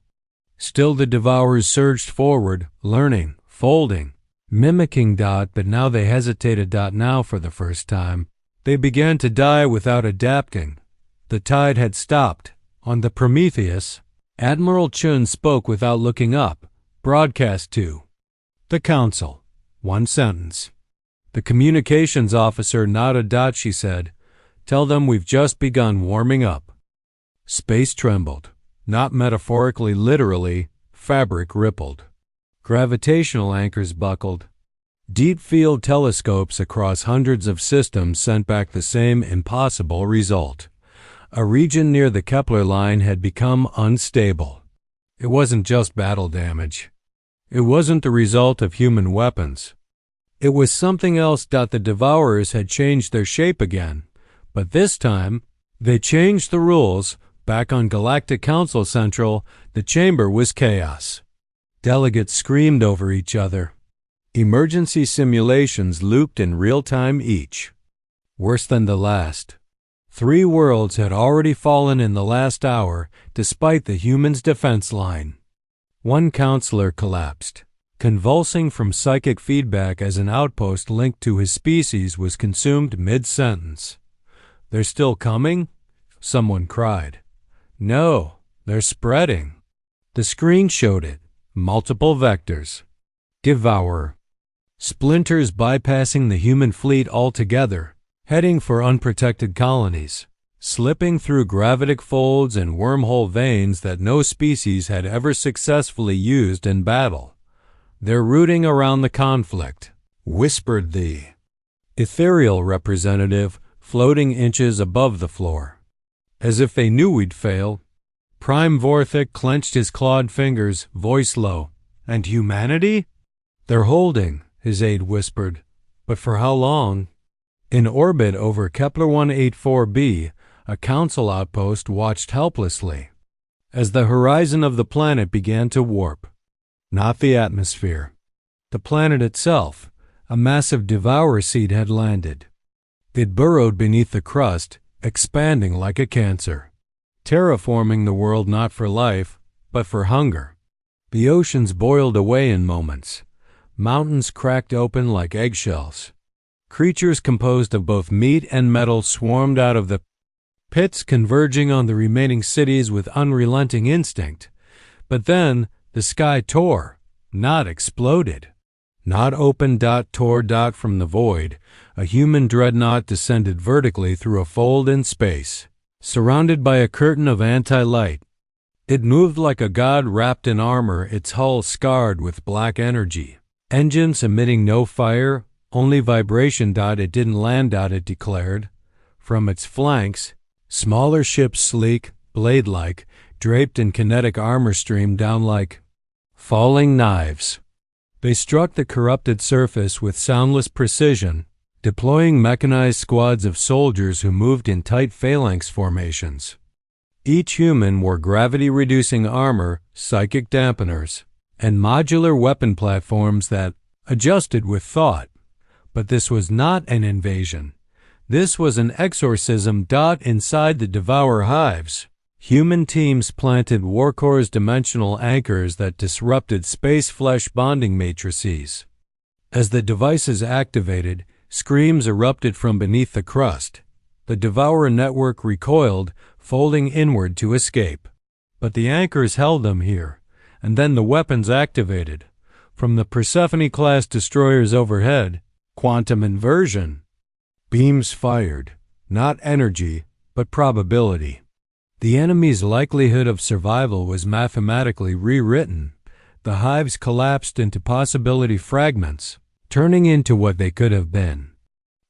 the Devourers surged forward, learning, folding, mimicking. But now they hesitated. Now, for the first time, they began to die without adapting. The tide had stopped. On the Prometheus, Admiral Chun spoke without looking up, broadcast to the Council. One sentence. The communications officer nodded. She said, "Tell them we've just begun warming up." Space trembled. Not metaphorically, literally. Fabric rippled. Gravitational anchors buckled. Deep field telescopes across hundreds of systems sent back the same impossible result. A region near the Kepler line had become unstable. It wasn't just battle damage. It wasn't the result of human weapons. It was something else. The Devourers had changed their shape again, but this time they changed the rules. Back on Galactic Council Central, the chamber was chaos. Delegates screamed over each other. Emergency simulations looped in real time each. Worse than the last. 3 worlds had already fallen in the last hour, despite the humans' defense line. One counselor collapsed, convulsing from psychic feedback as an outpost linked to his species was consumed mid-sentence. "They're still coming?" someone cried. "No, they're spreading." The screen showed it. Multiple vectors. Devourer. Splinters bypassing the human fleet altogether, heading for unprotected colonies, slipping through gravitic folds and wormhole veins that no species had ever successfully used in battle. "They're rooting around the conflict," whispered the ethereal representative, floating inches above the floor. "As if they knew we'd fail." Prime Vorthik clenched his clawed fingers, voice low. "And humanity?" "They're holding," his aide whispered. "But for how long?" In orbit over Kepler 184b, a council outpost watched helplessly as the horizon of the planet began to warp. Not the atmosphere. The planet itself, a massive devourer seed, had landed. It burrowed beneath the crust, expanding like a cancer, terraforming the world not for life, but for hunger. The oceans boiled away in moments. Mountains cracked open like eggshells. Creatures composed of both meat and metal swarmed out of the pits, converging on the remaining cities with unrelenting instinct. But then the sky tore, not exploded. Not open. Tore. From the void, a human dreadnought descended vertically through a fold in space, surrounded by a curtain of anti-light. It moved like a god wrapped in armor, its hull scarred with black energy. Engines emitting no fire, only vibration. It didn't land. It declared. From its flanks, smaller ships, sleek, blade-like, draped in kinetic armor, streamed down like falling knives. They struck the corrupted surface with soundless precision, deploying mechanized squads of soldiers who moved in tight phalanx formations. Each human wore gravity-reducing armor, psychic dampeners, and modular weapon platforms that adjusted with thought. But this was not an invasion. This was an exorcism. Inside the Devourer hives, human teams planted Warcore's dimensional anchors that disrupted space-flesh bonding matrices. As the devices activated, screams erupted from beneath the crust. The Devourer network recoiled, folding inward to escape. But the anchors held them here, and then the weapons activated. From the Persephone-class destroyers overhead, quantum inversion. Beams fired, not energy, but probability. The enemy's likelihood of survival was mathematically rewritten. The hives collapsed into possibility fragments, turning into what they could have been,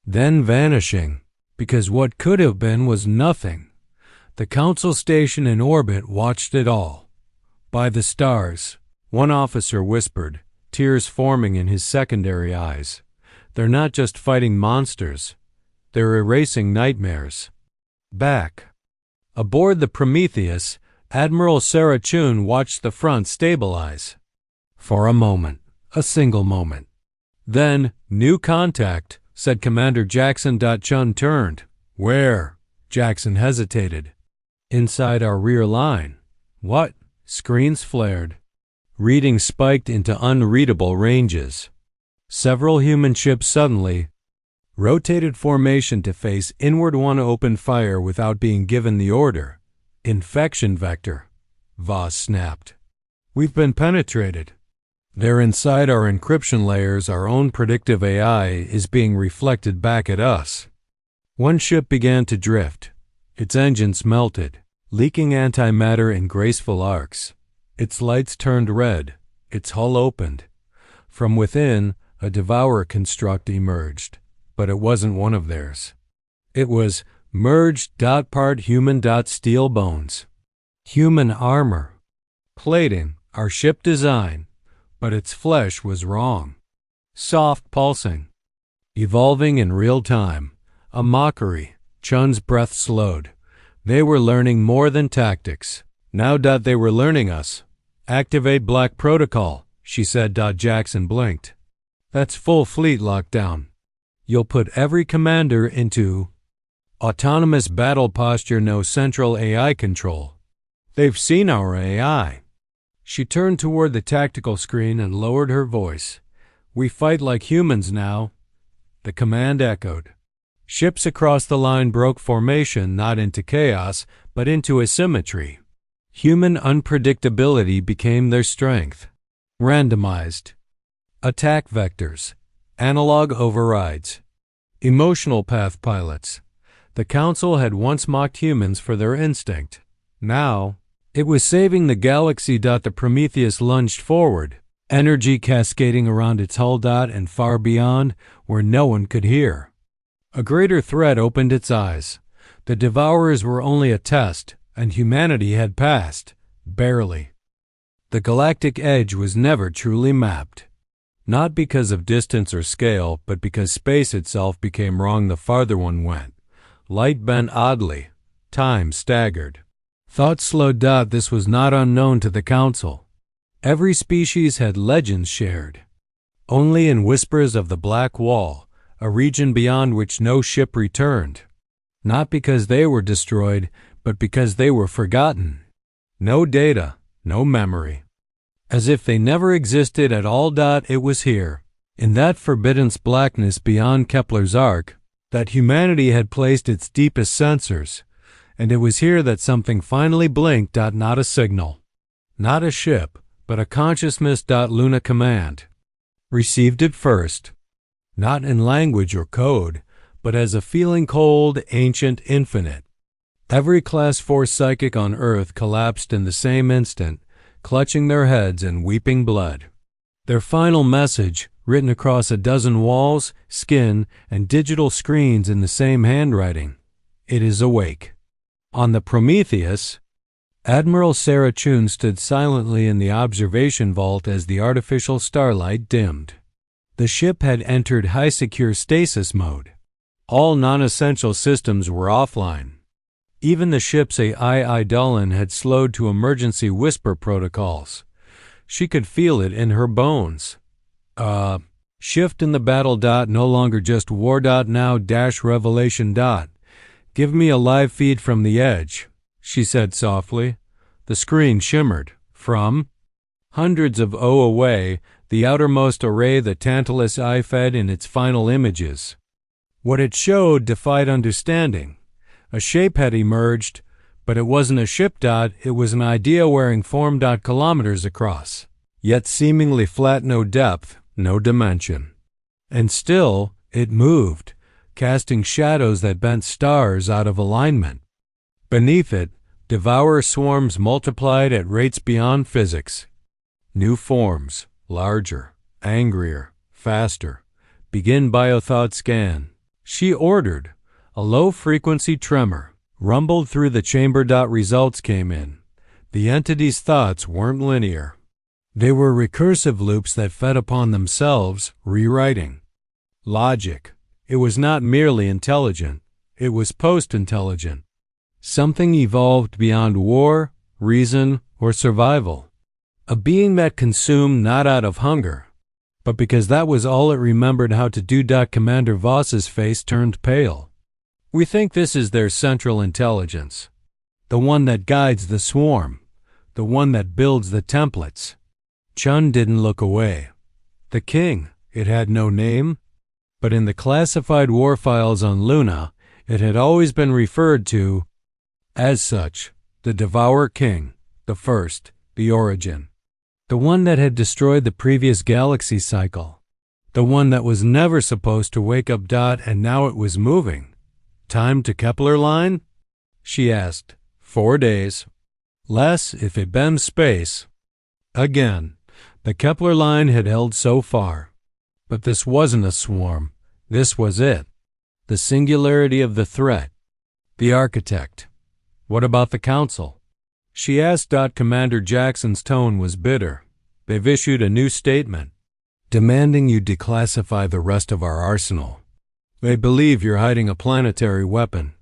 then vanishing, because what could have been was nothing. The council station in orbit watched it all. "By the stars," one officer whispered, tears forming in his secondary eyes. "They're not just fighting monsters. They're erasing nightmares." Back aboard the Prometheus, Admiral Sarah Chun watched the front stabilize. For a moment, A single moment. Then, new contact, said Commander Jackson. Chun turned. Where? Jackson hesitated. Inside our rear line. What? Screens flared. Readings spiked into unreadable ranges. Several human ships suddenly rotated formation to face inward. One opened fire without being given the order. Infection vector. Voss snapped. We've been penetrated. They're inside our encryption layers. Our own predictive AI is being reflected back at us. One ship began to drift. Its engines melted, leaking antimatter in graceful arcs. Its lights turned red. Its hull opened. From within, a Devourer construct emerged, but it wasn't one of theirs. It was merged. Part human. Steel bones. Human armor. Plating, our ship design, but its flesh was wrong. Soft pulsing. Evolving in real time. A mockery. Chun's breath slowed. They were learning more than tactics. Now they were learning us. Activate Black Protocol, she said. Jackson blinked. That's full fleet lockdown. You'll put every commander into autonomous battle posture. No central AI control. They've seen our AI. She turned toward the tactical screen and lowered her voice. We fight like humans now. The command echoed. Ships across the line broke formation, not into chaos, but into asymmetry. Human unpredictability became their strength. Randomized. Attack vectors. Analog overrides. Emotional path pilots. The Council had once mocked humans for their instinct. Now, it was saving the galaxy. The Prometheus lunged forward, energy cascading around its hull. And far beyond, where no one could hear. A greater threat opened its eyes. The Devourers were only a test, and humanity had passed, barely. The galactic edge was never truly mapped. Not because of distance or scale, but because space itself became wrong the farther one went. Light bent oddly. Time staggered. Thought slowed. This was not unknown to the Council. Every species had legends shared. Only in whispers of the Black Wall, a region beyond which no ship returned. Not because they were destroyed, but because they were forgotten. No data, no memory. As if they never existed at all. It was here, in that forbidden blackness beyond Kepler's arc, that humanity had placed its deepest sensors. And it was here that something finally blinked. Not a signal. Not a ship, but a consciousness. Luna Command received it first. Not in language or code, but as a feeling cold, ancient, infinite. Every Class 4 psychic on Earth collapsed in the same instant, clutching their heads and weeping blood. Their final message, written across a dozen walls, skin, and digital screens in the same handwriting. It is awake. On the Prometheus, Admiral Sarah Chun stood silently in the observation vault as the artificial starlight dimmed. The ship had entered high-secure stasis mode. All non-essential systems were offline. Even the ship's AI Eidolon had slowed to emergency whisper protocols. She could feel it in her bones. Shift in the battle. No longer just war. Now revelation. Give me a live feed from the edge, she said softly. The screen shimmered. From hundreds of away, the outermost array the Tantalus eye fed in its final images. What it showed defied understanding. A shape had emerged, but it wasn't a ship. It was an idea wearing form. Kilometers across, yet seemingly flat. No depth, no dimension. And still, it moved, casting shadows that bent stars out of alignment. Beneath it, Devourer swarms multiplied at rates beyond physics. New forms, larger, angrier, faster. Begin biothought scan. She ordered. A low-frequency tremor rumbled through the chamber. Results came in. The entity's thoughts weren't linear. They were recursive loops that fed upon themselves, rewriting. Logic. It was not merely intelligent. It was post-intelligent. Something evolved beyond war, reason, or survival. A being that consumed not out of hunger, but because that was all it remembered how to do. Commander Voss's face turned pale. We think this is their central intelligence, the one that guides the swarm, the one that builds the templates. Chun didn't look away. The king, it had no name, but in the classified war files on Luna, it had always been referred to as such: the Devourer King, the first, the origin, the one that had destroyed the previous galaxy cycle, the one that was never supposed to wake up. And now it was moving. Time to Kepler line? She asked. 4 days. Less if it been space. Again, the Kepler line had held so far. But this wasn't a swarm. This was it. The singularity of the threat. The architect. What about the council? She asked. Commander Jackson's tone was bitter. They've issued a new statement, demanding you declassify the rest of our arsenal. They believe you're hiding a planetary weapon.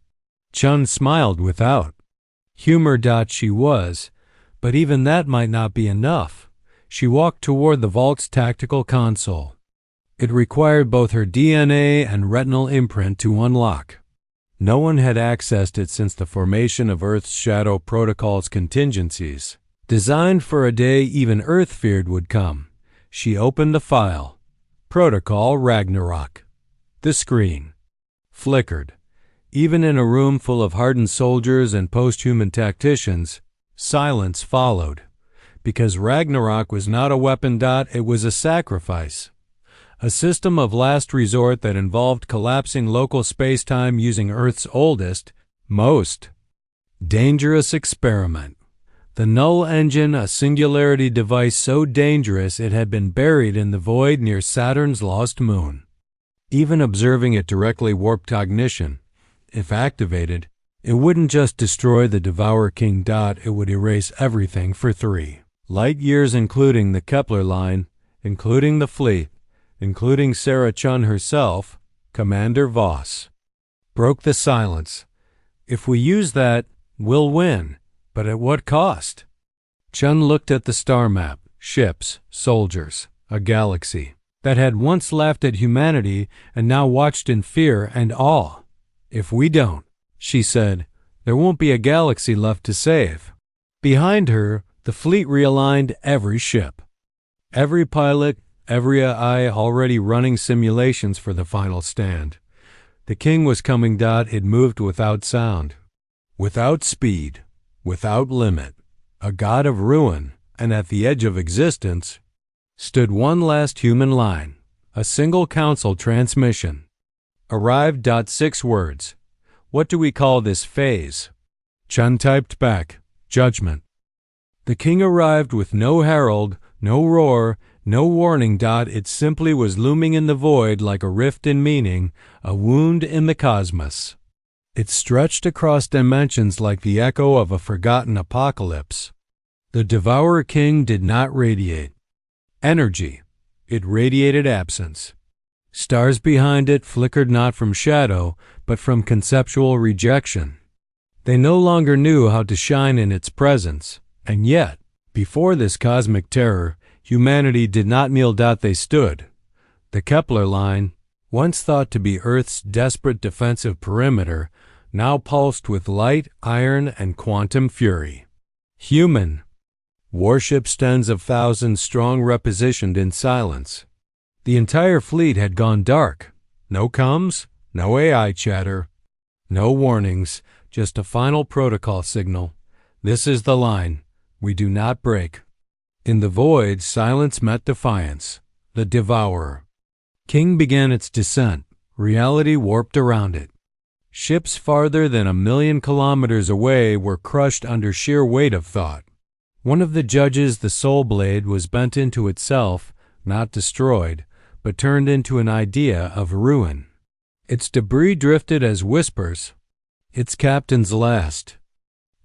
Chun smiled without humor. She was, but even that might not be enough. She walked toward the vault's tactical console. It required both her DNA and retinal imprint to unlock. No one had accessed it since the formation of Earth's Shadow Protocol's contingencies, designed for a day even Earth feared would come. She opened the file. Protocol Ragnarok. The screen flickered. Even in a room full of hardened soldiers and post-human tacticians, silence followed. Because Ragnarok was not a weapon. It was a sacrifice. A system of last resort that involved collapsing local space-time using Earth's oldest, most dangerous experiment. The Null engine, a singularity device so dangerous it had been buried in the void near Saturn's lost moon. Even observing it directly warped cognition. If activated, it wouldn't just destroy the Devourer King. It would erase everything for 3 light years, including the Kepler line, including the fleet, including Sarah Chun herself. Commander Voss broke the silence. If we use that, we'll win, but at what cost? Chun looked at the star map, ships, soldiers, a galaxy that had once laughed at humanity and now watched in fear and awe. If we don't, she said, there won't be a galaxy left to save. Behind her, the fleet realigned every ship, every pilot, every AI already running simulations for the final stand. The king was coming. It moved without sound, without speed, without limit. A god of ruin, and at the edge of existence, stood one last human line, a single council transmission. Arrived. 6 words. What do we call this phase? Chun typed back, judgment. The king arrived with no herald, no roar, no warning. It simply was looming in the void like a rift in meaning, a wound in the cosmos. It stretched across dimensions like the echo of a forgotten apocalypse. The Devourer King did not radiate energy. It radiated absence. Stars behind it flickered not from shadow, but from conceptual rejection. They no longer knew how to shine in its presence, and yet, before this cosmic terror, humanity did not kneel. They stood. The Kepler line, once thought to be Earth's desperate defensive perimeter, now pulsed with light, iron, and quantum fury. Human. Warships tens of thousands strong repositioned in silence. The entire fleet had gone dark. No comms, no AI chatter, no warnings, just a final protocol signal. This is the line. We do not break. In the void, silence met defiance. The Devourer King began its descent. Reality warped around it. Ships farther than 1,000,000 kilometers away were crushed under sheer weight of thought. One of the judges, the Soul Blade, was bent into itself, not destroyed, but turned into an idea of ruin. Its debris drifted as whispers. Its captain's last.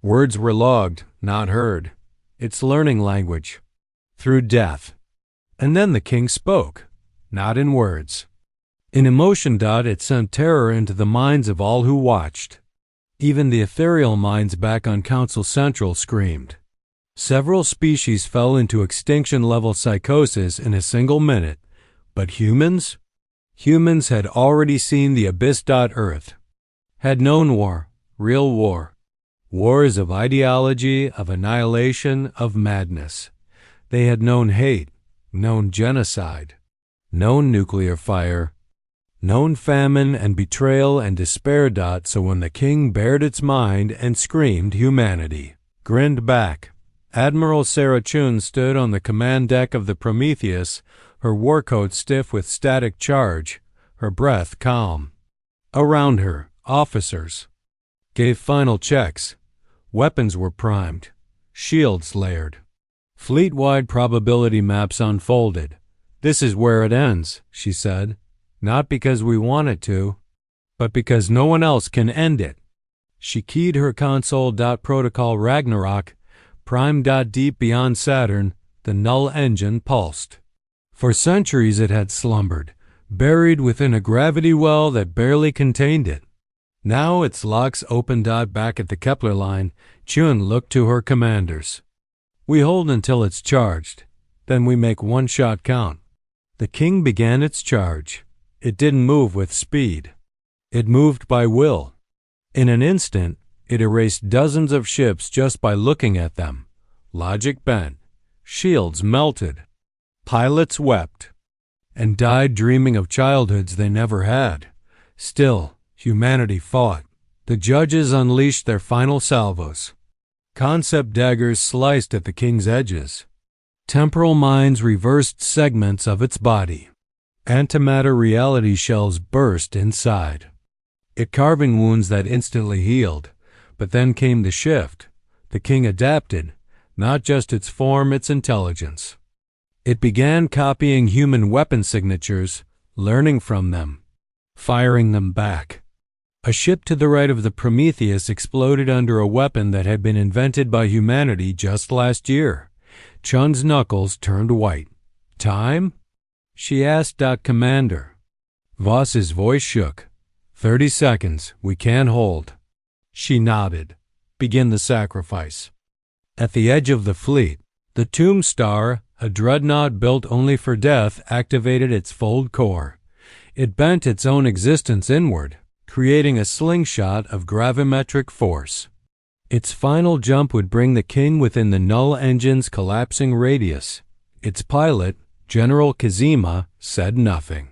Words were logged, not heard. Its learning language. Through death. And then the king spoke, not in words. In emotion. It sent terror into the minds of all who watched. Even the ethereal minds back on Council Central screamed. Several species fell into extinction-level psychosis in a single minute. But humans? Humans had already seen the abyss. Earth had known war, real war. Wars of ideology, of annihilation, of madness. They had known hate, known genocide, known nuclear fire, known famine and betrayal and despair. So when the king bared its mind and screamed humanity, grinned back, Admiral Sarah Chun stood on the command deck of the Prometheus, her war coat stiff with static charge, her breath calm. Around her, officers gave final checks. Weapons were primed, shields layered. Fleet-wide probability maps unfolded. "This is where it ends," she said. "Not because we want it to, but because no one else can end it." She keyed her console. Protocol Ragnarok, prime. Deep beyond Saturn, the Null engine pulsed. For centuries it had slumbered, buried within a gravity well that barely contained it. Now its locks open. Back at the Kepler line, Chun looked to her commanders. "We hold until it's charged. Then we make one shot count." The king began its charge. It didn't move with speed. It moved by will. In an instant, it erased dozens of ships just by looking at them. Logic bent. Shields melted. Pilots wept and died dreaming of childhoods they never had. Still, humanity fought. The judges unleashed their final salvos. Concept daggers sliced at the king's edges. Temporal minds reversed segments of its body. Antimatter reality shells burst inside. It carving wounds that instantly healed. But then came the shift. The king adapted, not just its form, its intelligence. It began copying human weapon signatures, learning from them, firing them back. A ship to the right of the Prometheus exploded under a weapon that had been invented by humanity just last year. Chun's knuckles turned white. "Time?" she asked. "Commander." Voss's voice shook. 30 seconds. We can't hold." She nodded. "Begin the sacrifice." At the edge of the fleet, the Tomb Star, a dreadnought built only for death, activated its fold core. It bent its own existence inward, creating a slingshot of gravimetric force. Its final jump would bring the king within the Null engine's collapsing radius. Its pilot, General Kazima, said nothing.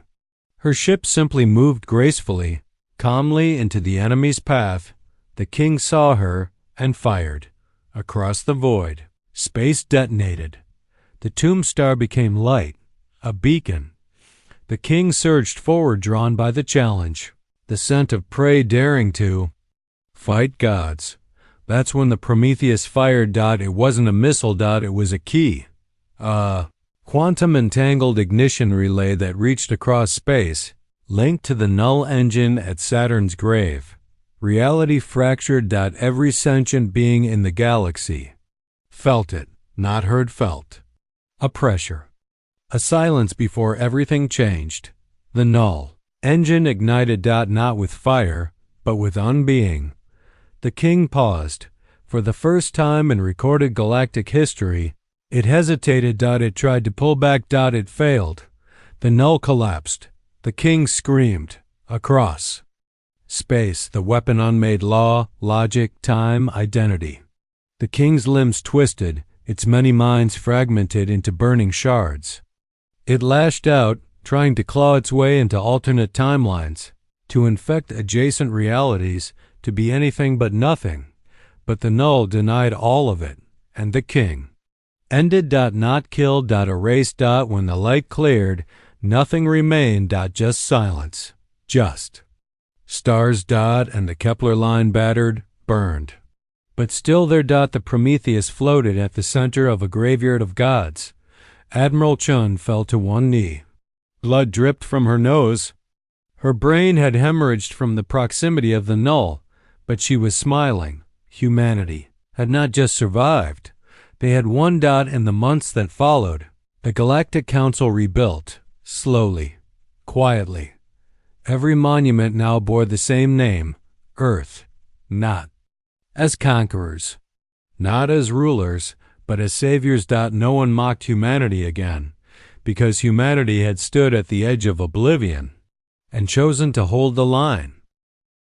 Her ship simply moved gracefully, calmly into the enemy's path. The king saw her and fired. Across the void, space detonated. The Tomb Star became light, a beacon. The king surged forward, drawn by the challenge, the scent of prey daring to fight gods. That's when the Prometheus fired. It wasn't a missile. It was a key. Quantum entangled ignition relay that reached across space, linked to the Null engine at Saturn's grave. Reality fractured. Every sentient being in the galaxy felt it, not heard, felt. A pressure. A silence before everything changed. The Null engine ignited. Not with fire, but with unbeing. The king paused. For the first time in recorded galactic history, it hesitated. It tried to pull back. It failed. The Null collapsed. The king screamed. Across space, the weapon unmade law, logic, time, identity. The king's limbs twisted, its many minds fragmented into burning shards. It lashed out, trying to claw its way into alternate timelines, to infect adjacent realities, to be anything but nothing. But the Null denied all of it, and the king ended. Not killed. Erased. When the light cleared, nothing remained. Just silence. Just stars. And the Kepler line battered, burned. But still there. The Prometheus floated at the center of a graveyard of gods. Admiral Chun fell to one knee. Blood dripped from her nose. Her brain had hemorrhaged from the proximity of the Null, but she was smiling. Humanity had not just survived. They had won. In the months that followed, the Galactic Council rebuilt, slowly, quietly. Every monument now bore the same name, Earth, not as conquerors, not as rulers, but as saviors. No one mocked humanity again. because humanity had stood at the edge of oblivion and chosen to hold the line.